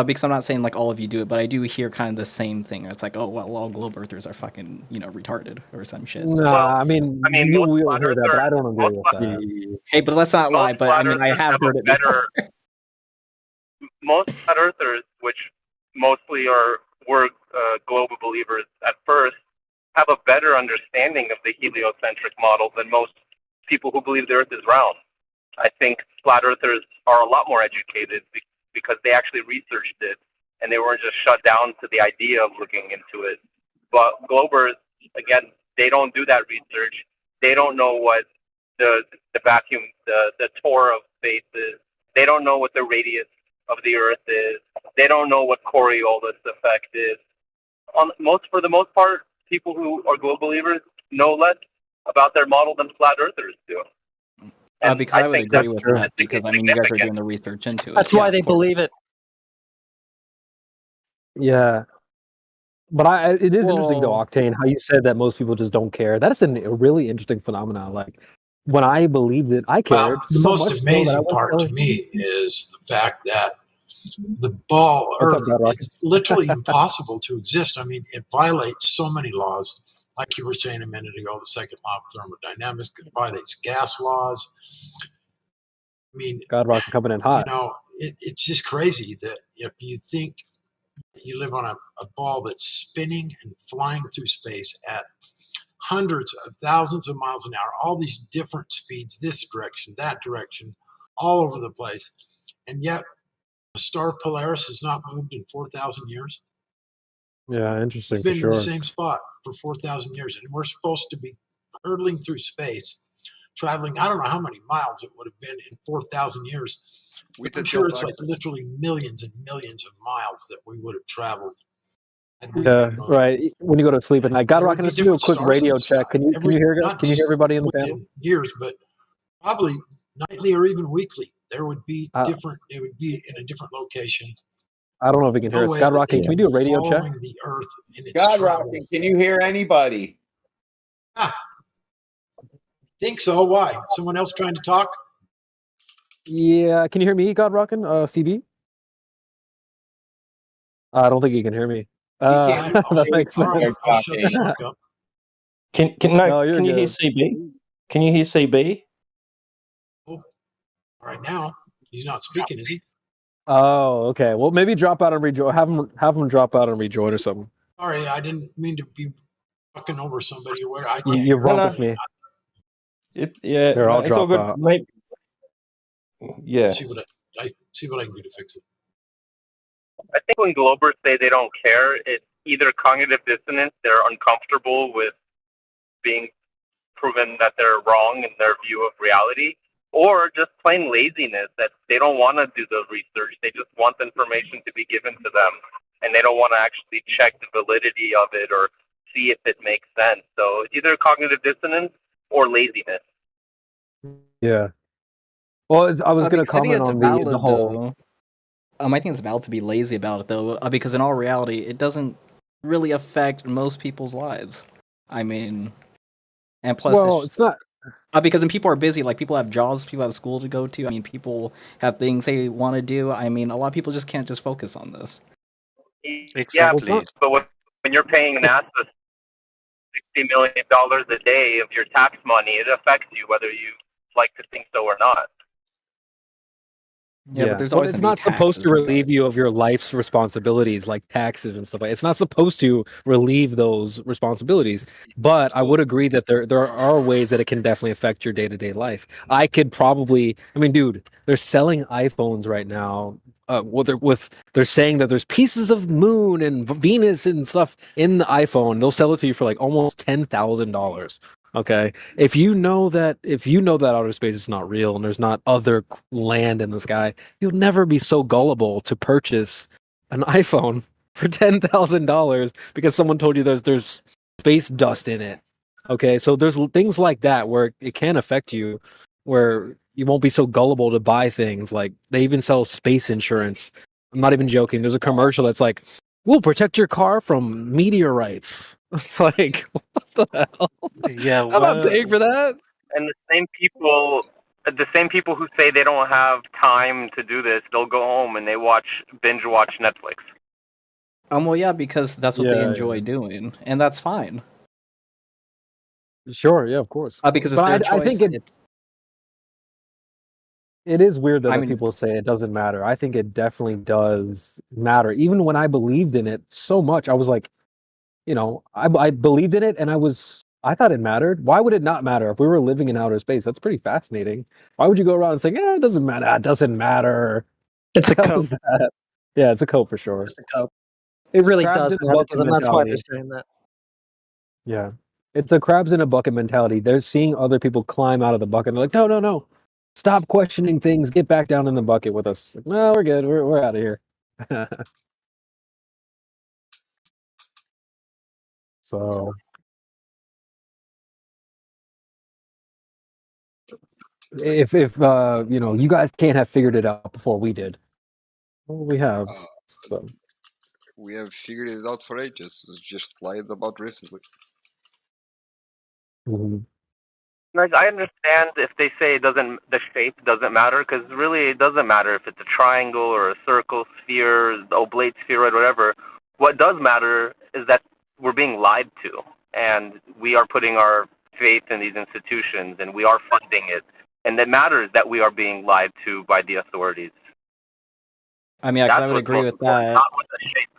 because I'm not saying like all of you do it, but I do hear kind of the same thing. It's like, oh well, all globe earthers are fucking retarded or some shit. Well, Nah, I I mean, mean, you will hear that, but I don't agree with that. Hey, but let's not lie. most But I flat mean, I earthers have have a heard it before. better most flat earthers, which mostly were global believers at first, have a better understanding of the heliocentric model than most people who believe the earth is round. I think flat earthers are a lot more educated because they actually researched it and they weren't just shut down to the idea of looking into it. But globers, again, they don't do that research. They don't know what the vacuum, the torr of space is. They don't know what the radius of the Earth is. They don't know what Coriolis effect is. For the most part, people who are global believers know less about their model than flat earthers do. And Because I I would think agree that's That's with true. that. Because I mean, you guys are significant. doing the research into it. That's Yeah, why of they course. believe it. Yeah, but it is interesting though, Well, Octane, how you said that most people just don't care. That is a really interesting phenomenon. Like, when I believed it, I cared the so most much so that I amazing was part to telling. me is the fact that the ball What's up, Earth, God Rocket? it's literally impossible to exist. I mean, it violates so many laws. Like you were saying a minute ago, the second law of thermodynamics, it violates gas laws. I mean, God Rocket coming in you hot. know, it's just crazy that if you think you live on a ball that's spinning and flying through space at hundreds of thousands of miles an hour, all these different speeds, this direction, that direction, all over the place. And yet the star Polaris has not moved in 4,000 years. Yeah, It's interesting for been in the sure. same spot for 4,000 years. And we're supposed to be hurtling through space, traveling, I don't know how many miles it would have been in 4,000 years. But with the I'm sure delta it's like axis. literally millions and millions of miles that we would have traveled had we Yeah, been moving. right. When you go to sleep at And night, God there would Rocket, be let's do a different quick stars in radio the sky check. Can you every, hear not can you hear just everybody in the panel? within years, but probably nightly or even weekly. There would be Uh, different, it would be in a different location. I don't know if you can hear No us. way God that they Rocket, can we can do be a radio check? following the Earth in its God travels. Rocking, can you hear anybody? Ah, think so. Why? Someone else trying to talk? Yeah, can you hear me, God Rocket? CB? I don't think you can hear me. He can't hear I'll That shut, makes all right, sense. start I'll shut the talking. fuck up. No? No, you're Can you hear good. CB? Can you hear CB? Oh, all right, now he's not speaking, is he? Oh, okay. Well, maybe drop out and rejoin. Have him drop out and rejoin or something. Sorry, I didn't mean to be fucking over somebody where I You, can't you hear him. rumpus me. Yeah, Here, no, I'll it's all drop good. out. Mate, yeah. See what I see what I can do to fix it. I think when Globers say they don't care, it's either cognitive dissonance, they're uncomfortable with being proven that they're wrong in their view of reality, or just plain laziness that they don't want to do the research. They just want the information to be given to them, and they don't want to actually check the validity of it or see if it makes sense. So it's either cognitive dissonance or laziness. Yeah. Well, I was going to Because I think comment it's on the valid whole. though. I think it's valid to be lazy about it though, because in all reality, it doesn't really affect most people's lives. I mean, and plus, Well, it's not. because when people are busy, like people have jobs, people have school to go to. I mean, people have things they want to do. I mean, a lot of people just can't just focus on this. Yeah, Well, it's not. but when you're paying It's, NASA $60 million a day of your tax money, it affects you whether you like to think so or not. Yeah, but yeah, there's but always it's gonna be not supposed taxes, to right? relieve you of your life's responsibilities like taxes and stuff like. It's not supposed to relieve those responsibilities. But I would agree that there are ways that it can definitely affect your day to day life. I could probably. I mean, dude, they're selling iPhones right now. They're saying that there's pieces of moon and Venus and stuff in the iPhone. They'll sell it to you for like almost $10,000. Okay, if you know that outer space is not real and there's not other land in the sky, you'll never be so gullible to purchase an iPhone for $10,000 because someone told you there's space dust in it. Okay, so there's things like that where it can affect you, where you won't be so gullible to buy things. Like they even sell space insurance. I'm not even joking. There's a commercial that's like, "We'll protect your car from meteorites." It's like, what the hell? Yeah, I'm not paying for that. And the same people who say they don't have time to do this, they'll go home and they binge watch Netflix. Well, yeah, because that's what they Yeah, enjoy doing, and that's fine. Sure, yeah, of course. Because it's But their I think choice. it is weird though I that mean, people say it doesn't matter. I think it definitely does matter. Even when I believed in it so much, I was like, I believed in it and I thought it mattered. Why would it not matter if we were living in outer space? That's pretty fascinating. Why would you go around saying, "Yeah, it doesn't matter. It doesn't matter." It's a What the hell cope. is that? Yeah, it's a cope for sure. Just a cope. It really Crabs does in a matter bucket to them. That's why they're mentality. saying that. Yeah. It's a crabs in a bucket mentality. They're seeing other people climb out of the bucket. They're like, no, no, no. Stop questioning things. Get back down in the bucket with us. Like, no, we're good. We're out of here. So if you guys can't have figured it out before we did. Well, we have. So We have figured it out for ages. It's just lied about recently. mhm. Like, I understand if they say the shape doesn't matter, because really it doesn't matter if it's a triangle or a circle, sphere, oblate spheroid, whatever. What does matter is that we're being lied to, and we are putting our faith in these institutions, and we are funding it, and it matters that we are being lied to by the authorities. I mean, yeah, because I That's would what's agree most with important, that. not with the shape.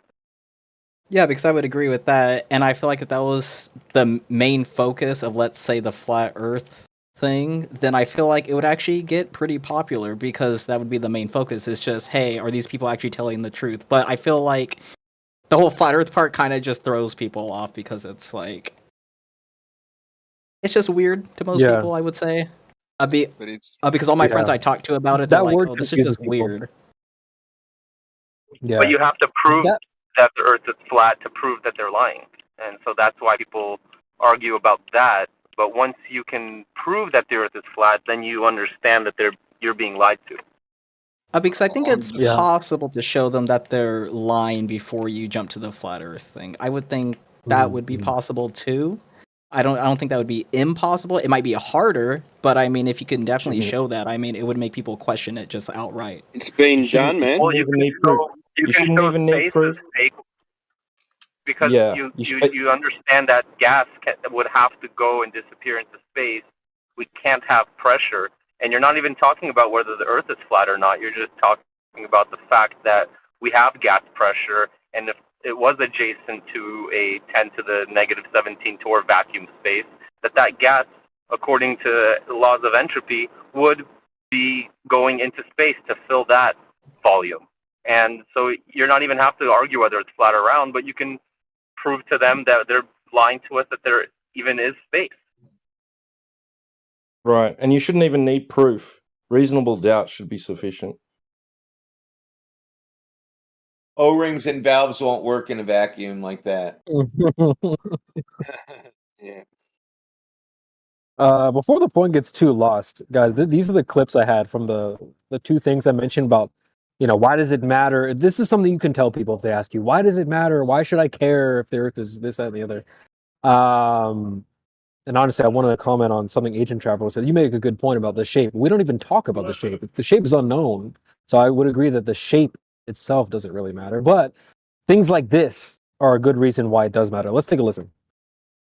Yeah, because I would agree with that, and I feel like if that was the main focus of, let's say, the flat Earth thing, then I feel like it would actually get pretty popular, because that would be the main focus. Is just, hey, are these people actually telling the truth? But I feel like the whole flat Earth part kind of just throws people off, because it's like, it's just weird to most Yeah. people, I would say. But it's Because all my friends Yeah. I talk to about it, they're That like, word oh, this is confuses just people. weird. Yeah. But you have to prove That that the Earth is flat to prove that they're lying, and so that's why people argue about that. But once you can prove that the Earth is flat, then you understand that you're being lied to. Because I think it's Yeah. possible to show them that they're lying before you jump to the flat Earth thing. I would think that would be possible too. I don't think that would be impossible. It might be harder, but I mean, if you can definitely show that, I mean, it would make people question it just outright. It's been You shouldn't, done, you man. Well, shouldn't you even can need proof. show you You can shouldn't show even need space proof. is fake because Yeah, you understand that gas would have to go and disappear into space. We can't have pressure, and you're not even talking about whether the Earth is flat or not. You're just talking about the fact that we have gas pressure, and if it was adjacent to a 10 to the negative 17 torr vacuum space, that gas, according to the laws of entropy, would be going into space to fill that volume. And so you're not even have to argue whether it's flat or round, but you can prove to them that they're lying to us that there even is space. Right, and you shouldn't even need proof. Reasonable doubt should be sufficient. O-rings and valves won't work in a vacuum like that. Yeah. Before the point gets too lost, guys, these are the clips I had from the two things I mentioned about, why does it matter? This is something you can tell people if they ask you, why does it matter? Why should I care if the Earth is this, that, and the other? And honestly, I wanted to comment on something Agent Traveler said. You make a good point about the shape. We don't even talk about the shape. The shape is unknown. So I would agree that the shape itself doesn't really matter. But things like this are a good reason why it does matter. Let's take a listen.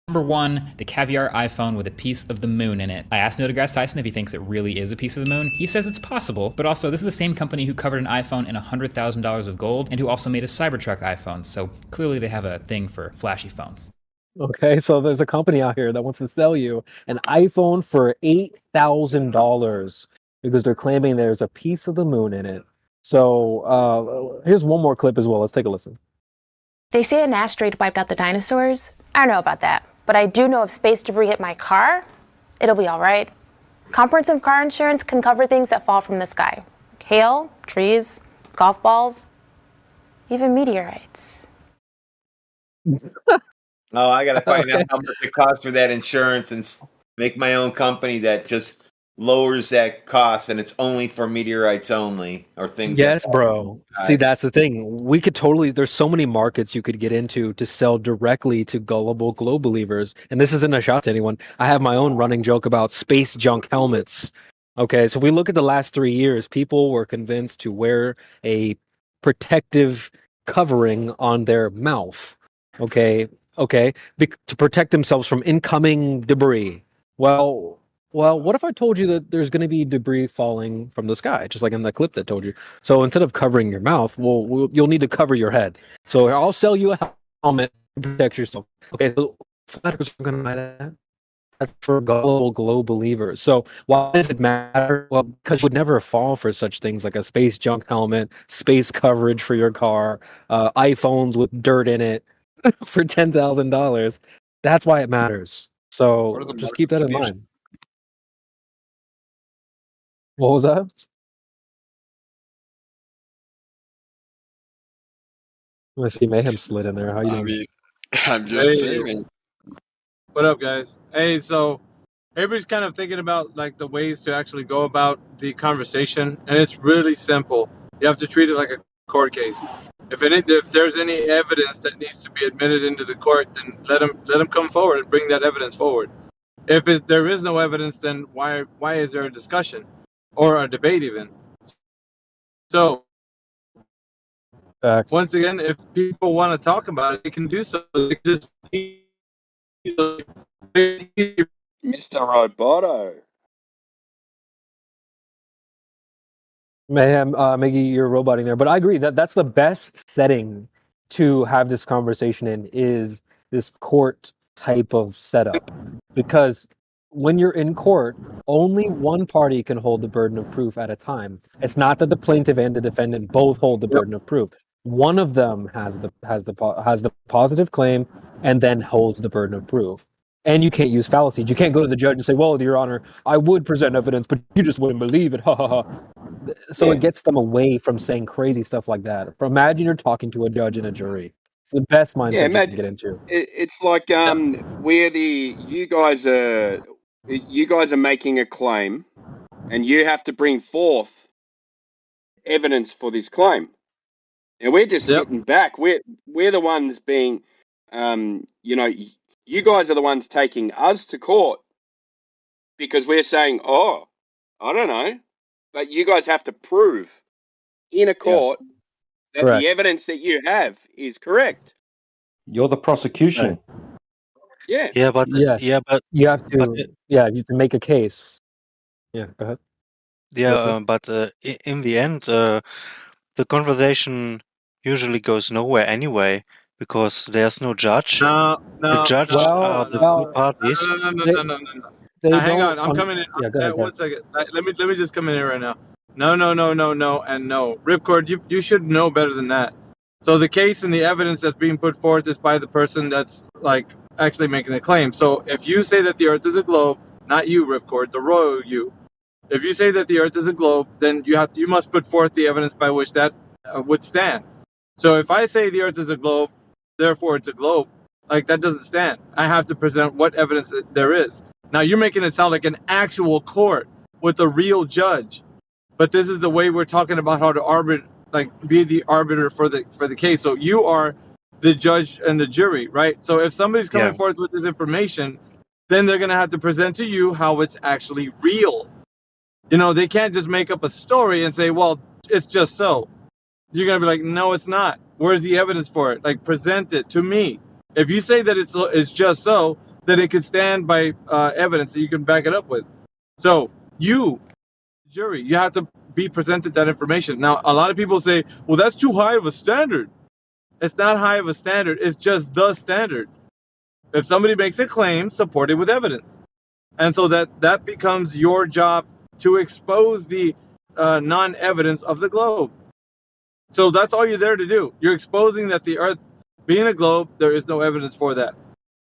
Number 1, the caviar iPhone with a piece of the moon in it. I asked Neil deGrasse Tyson if he thinks it really is a piece of the moon. He says it's possible, but also this is the same company who covered an iPhone in $100,000 of gold and who also made a Cybertruck iPhone, so clearly they have a thing for flashy phones. Okay, so there's a company out here that wants to sell you an iPhone for $8,000 because they're claiming there's a piece of the moon in it. So here's one more clip as well. Let's take a listen. They say an asteroid wiped out the dinosaurs. I don't know about that, but I do know if space debris hit my car, it'll be all right. Comprehensive car insurance can cover things that fall from the sky. Hail, trees, golf balls, even meteorites. Oh, I gotta find out how much it costs for that insurance and make my own company that just lowers that cost, and it's only for meteorites only or things. Yes, bro. See, that's the thing. We could totally, there's so many markets you could get into to sell directly to gullible globe believers. And this isn't a shot to anyone. I have my own running joke about space junk helmets. Okay, so if we look at the last 3 years, people were convinced to wear a protective covering on their mouth. Okay, to protect themselves from incoming debris. Well, what if I told you that there's going to be debris falling from the sky, just like in that clip that told you? So instead of covering your mouth, you'll need to cover your head. So I'll sell you a helmet to protect yourself. Okay, so flat earthers are going to buy that. That's for gullible globe believers. So why does it matter? Well, because you would never fall for such things like a space junk helmet, space coverage for your car, iPhones with dirt in it for $10,000. That's why it matters. So just keep that in mind. What was that? Let's see, Mayhem slid in there. How you doing? I'm just saying. What up, guys? Hey, so everybody's kind of thinking about like the ways to actually go about the conversation, and it's really simple. You have to treat it like a court case. If there's any evidence that needs to be admitted into the court, then let them come forward and bring that evidence forward. If there is no evidence, then why is there a discussion or a debate even? So Facts. once again, if people want to talk about it, they can do so. They can just Mr. Roboto. Mayhem, Maggie, you're roboting there, but I agree that that's the best setting to have this conversation in is this court type of setup, because when you're in court, only one party can hold the burden of proof at a time. It's not that the plaintiff and the defendant both hold the burden of proof. One of them has the positive claim and then holds the burden of proof. And you can't use fallacies. You can't go to the judge and say, "Well, Your Honor, I would present evidence, but you just wouldn't believe it." Ha ha ha. So Yeah. it gets them away from saying crazy stuff like that. Imagine you're talking to a judge and a jury. It's the best mindset Yeah, you imagine can get into. it's like where you guys are making a claim, and you have to bring forth evidence for this claim. And we're just sitting back. We're the ones being, you guys are the ones taking us to court because we're saying, oh, I don't know, but you guys have to prove in a court that Correct. the evidence that you have is correct. You're the prosecution. Yeah. Yeah, but Yes. yeah, but You have but to. Yeah, you can make a case. Yeah, go ahead. yeah, Real quick. but in the end, the conversation usually goes nowhere anyway because there's no judge. The judge are the two parties. No. They Now, hang don't. on. I'm coming in. Yeah, go ahead. Go 1 ahead. second. Let me just come in here right now. No, and no. Ripcord, you should know better than that. So the case and the evidence that's being put forth is by the person that's like actually making the claim. So if you say that the Earth is a globe, not you, Ripcord, the royal you. If you say that the Earth is a globe, then you must put forth the evidence by which that would stand. So if I say the Earth is a globe, therefore it's a globe, like that doesn't stand. I have to present what evidence there is. Now you're making it sound like an actual court with a real judge, but this is the way we're talking about how to be the arbiter for the case. So you are the judge and the jury, right? So if somebody's coming Yeah. forth with this information, then they're gonna have to present to you how it's actually real. They can't just make up a story and say, well, it's just so. You're going to be like, no, it's not. Where's the evidence for it? Like, present it to me. If you say that it's just so, then it could stand by evidence that you can back it up with. So you, jury, you have to be presented that information. Now, a lot of people say, well, that's too high of a standard. It's not high of a standard. It's just the standard. If somebody makes a claim, support it with evidence. And so that becomes your job to expose the non-evidence of the globe. So that's all you're there to do. You're exposing that the Earth, being a globe, there is no evidence for that.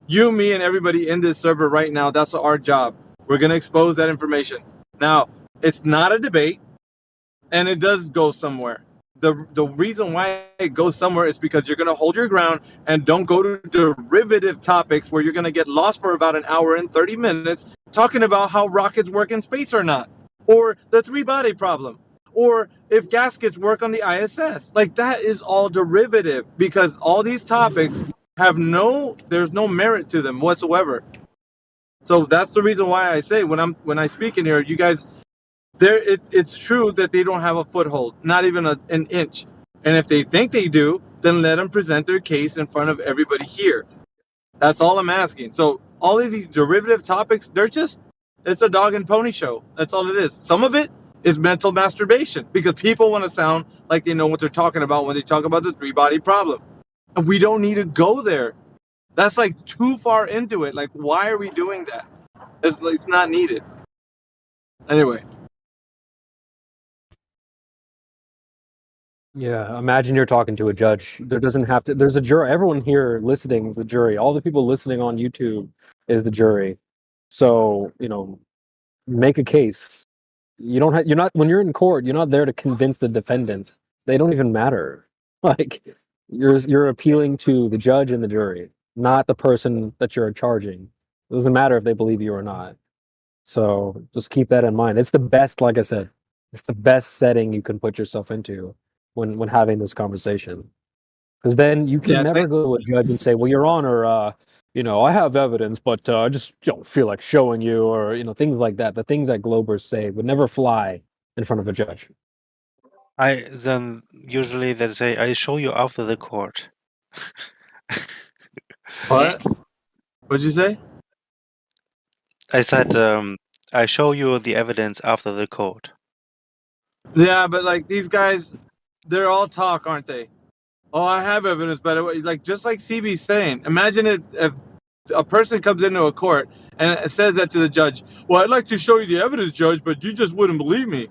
You, me, and everybody in this server right now, that's our job. We're going to expose that information. Now, it's not a debate, and it does go somewhere. The reason why it goes somewhere is because you're going to hold your ground and don't go to derivative topics where you're going to get lost for about an hour and 30 minutes talking about how rockets work in space or not, or the three-body problem, or if gaskets work on the ISS. Like, that is all derivative because all these topics have there's no merit to them whatsoever. So that's the reason why I say when I speak in here, you guys, it's true that they don't have a foothold, not even an inch. And if they think they do, then let them present their case in front of everybody here. That's all I'm asking. So all of these derivative topics, it's a dog and pony show. That's all it is. Some of it is mental masturbation because people want to sound like they know what they're talking about when they talk about the three-body problem. And we don't need to go there. That's like too far into it. Like, why are we doing that? It's not needed. Anyway. Yeah, imagine you're talking to a judge. There doesn't have to. There's a jury. Everyone here listening is the jury. All the people listening on YouTube is the jury. So make a case. You don't have. You're not when you're in court. You're not there to convince the defendant. They don't even matter. Like you're appealing to the judge and the jury, not the person that you're charging. It doesn't matter if they believe you or not. So just keep that in mind. It's the best. Like I said, it's the best setting you can put yourself into when having this conversation, because then you can never go to a judge and say, well, Your Honor, I have evidence, but I just don't feel like showing you, or things like that. The things that Globers say would never fly in front of a judge. Then usually they say, "I show you after the court." What? What'd you say? I said, "I show you the evidence after the court." Yeah, but like these guys, they're all talk, aren't they? Oh, I have evidence, but like just like CB's saying, imagine if a person comes into a court and says that to the judge. Well, I'd like to show you the evidence, judge, but you just wouldn't believe me.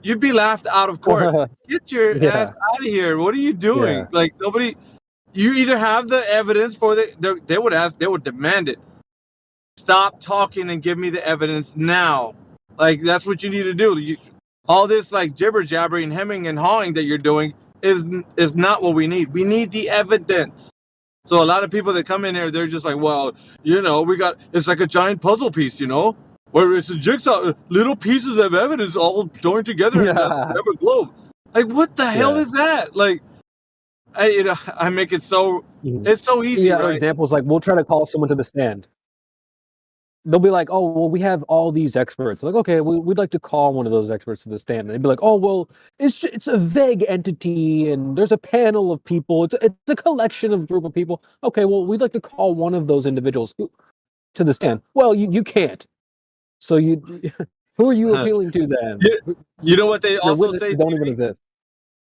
You'd be laughed out of court. Get your ass Yeah, out of here. What are you doing? yeah. Like nobody. You either have the evidence for they would ask, they would demand it. Stop talking and give me the evidence now. Like that's what you need to do. All this like jibber jabbering, hemming and hawing that you're doing is not what we need. We need the evidence. So a lot of people that come in here, they're just like, well, it's like a giant puzzle piece, where it's a jigsaw, little pieces of evidence all joined together in the Yeah. forever globe. Like, what the hell Yeah. is that? Like, I make it so Mhm. it's so easy, Yeah, other right? examples like we'll try to call someone to the stand. They'll be like, "Oh, well, we have all these experts." Like, okay, we'd like to call one of those experts to the stand, and they'd be like, "Oh, well, it's a vague entity, and there's a panel of people. It's a collection of group of people." Okay, well, we'd like to call one of those individuals to the stand. Well, you can't. So who are you appealing to then? You know what they Your also say, witnesses don't even Stevie? exist.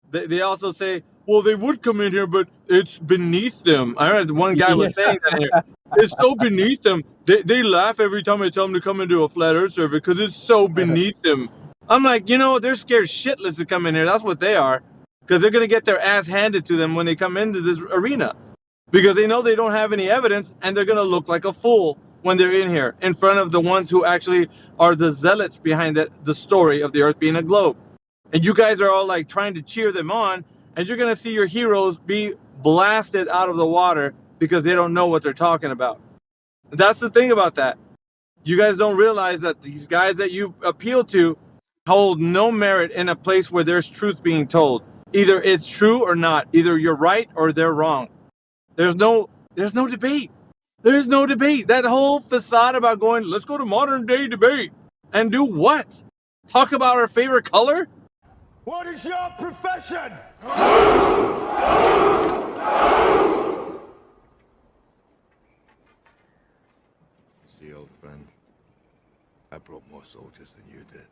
They also say, well, they would come in here, but it's beneath them. I heard one guy Yeah. was saying that here. It's so beneath them. They laugh every time I tell them to come into a flat earth survey because it's so beneath them. I'm like, they're scared shitless to come in here. That's what they are. Because they're going to get their ass handed to them when they come into this arena. Because they know they don't have any evidence and they're going to look like a fool when they're in here in front of the ones who actually are the zealots behind the story of the earth being a globe. And you guys are all like trying to cheer them on, and you're going to see your heroes be blasted out of the water because they don't know what they're talking about. That's the thing about that. You guys don't realize that these guys that you appeal to hold no merit in a place where there's truth being told. Either it's true or not. Either you're right or they're wrong. There's no debate. There's no debate. That whole facade about going, let's go to modern day debate and do what? Talk about our favorite color? What is your profession? See, old friend, I brought more soldiers than you did.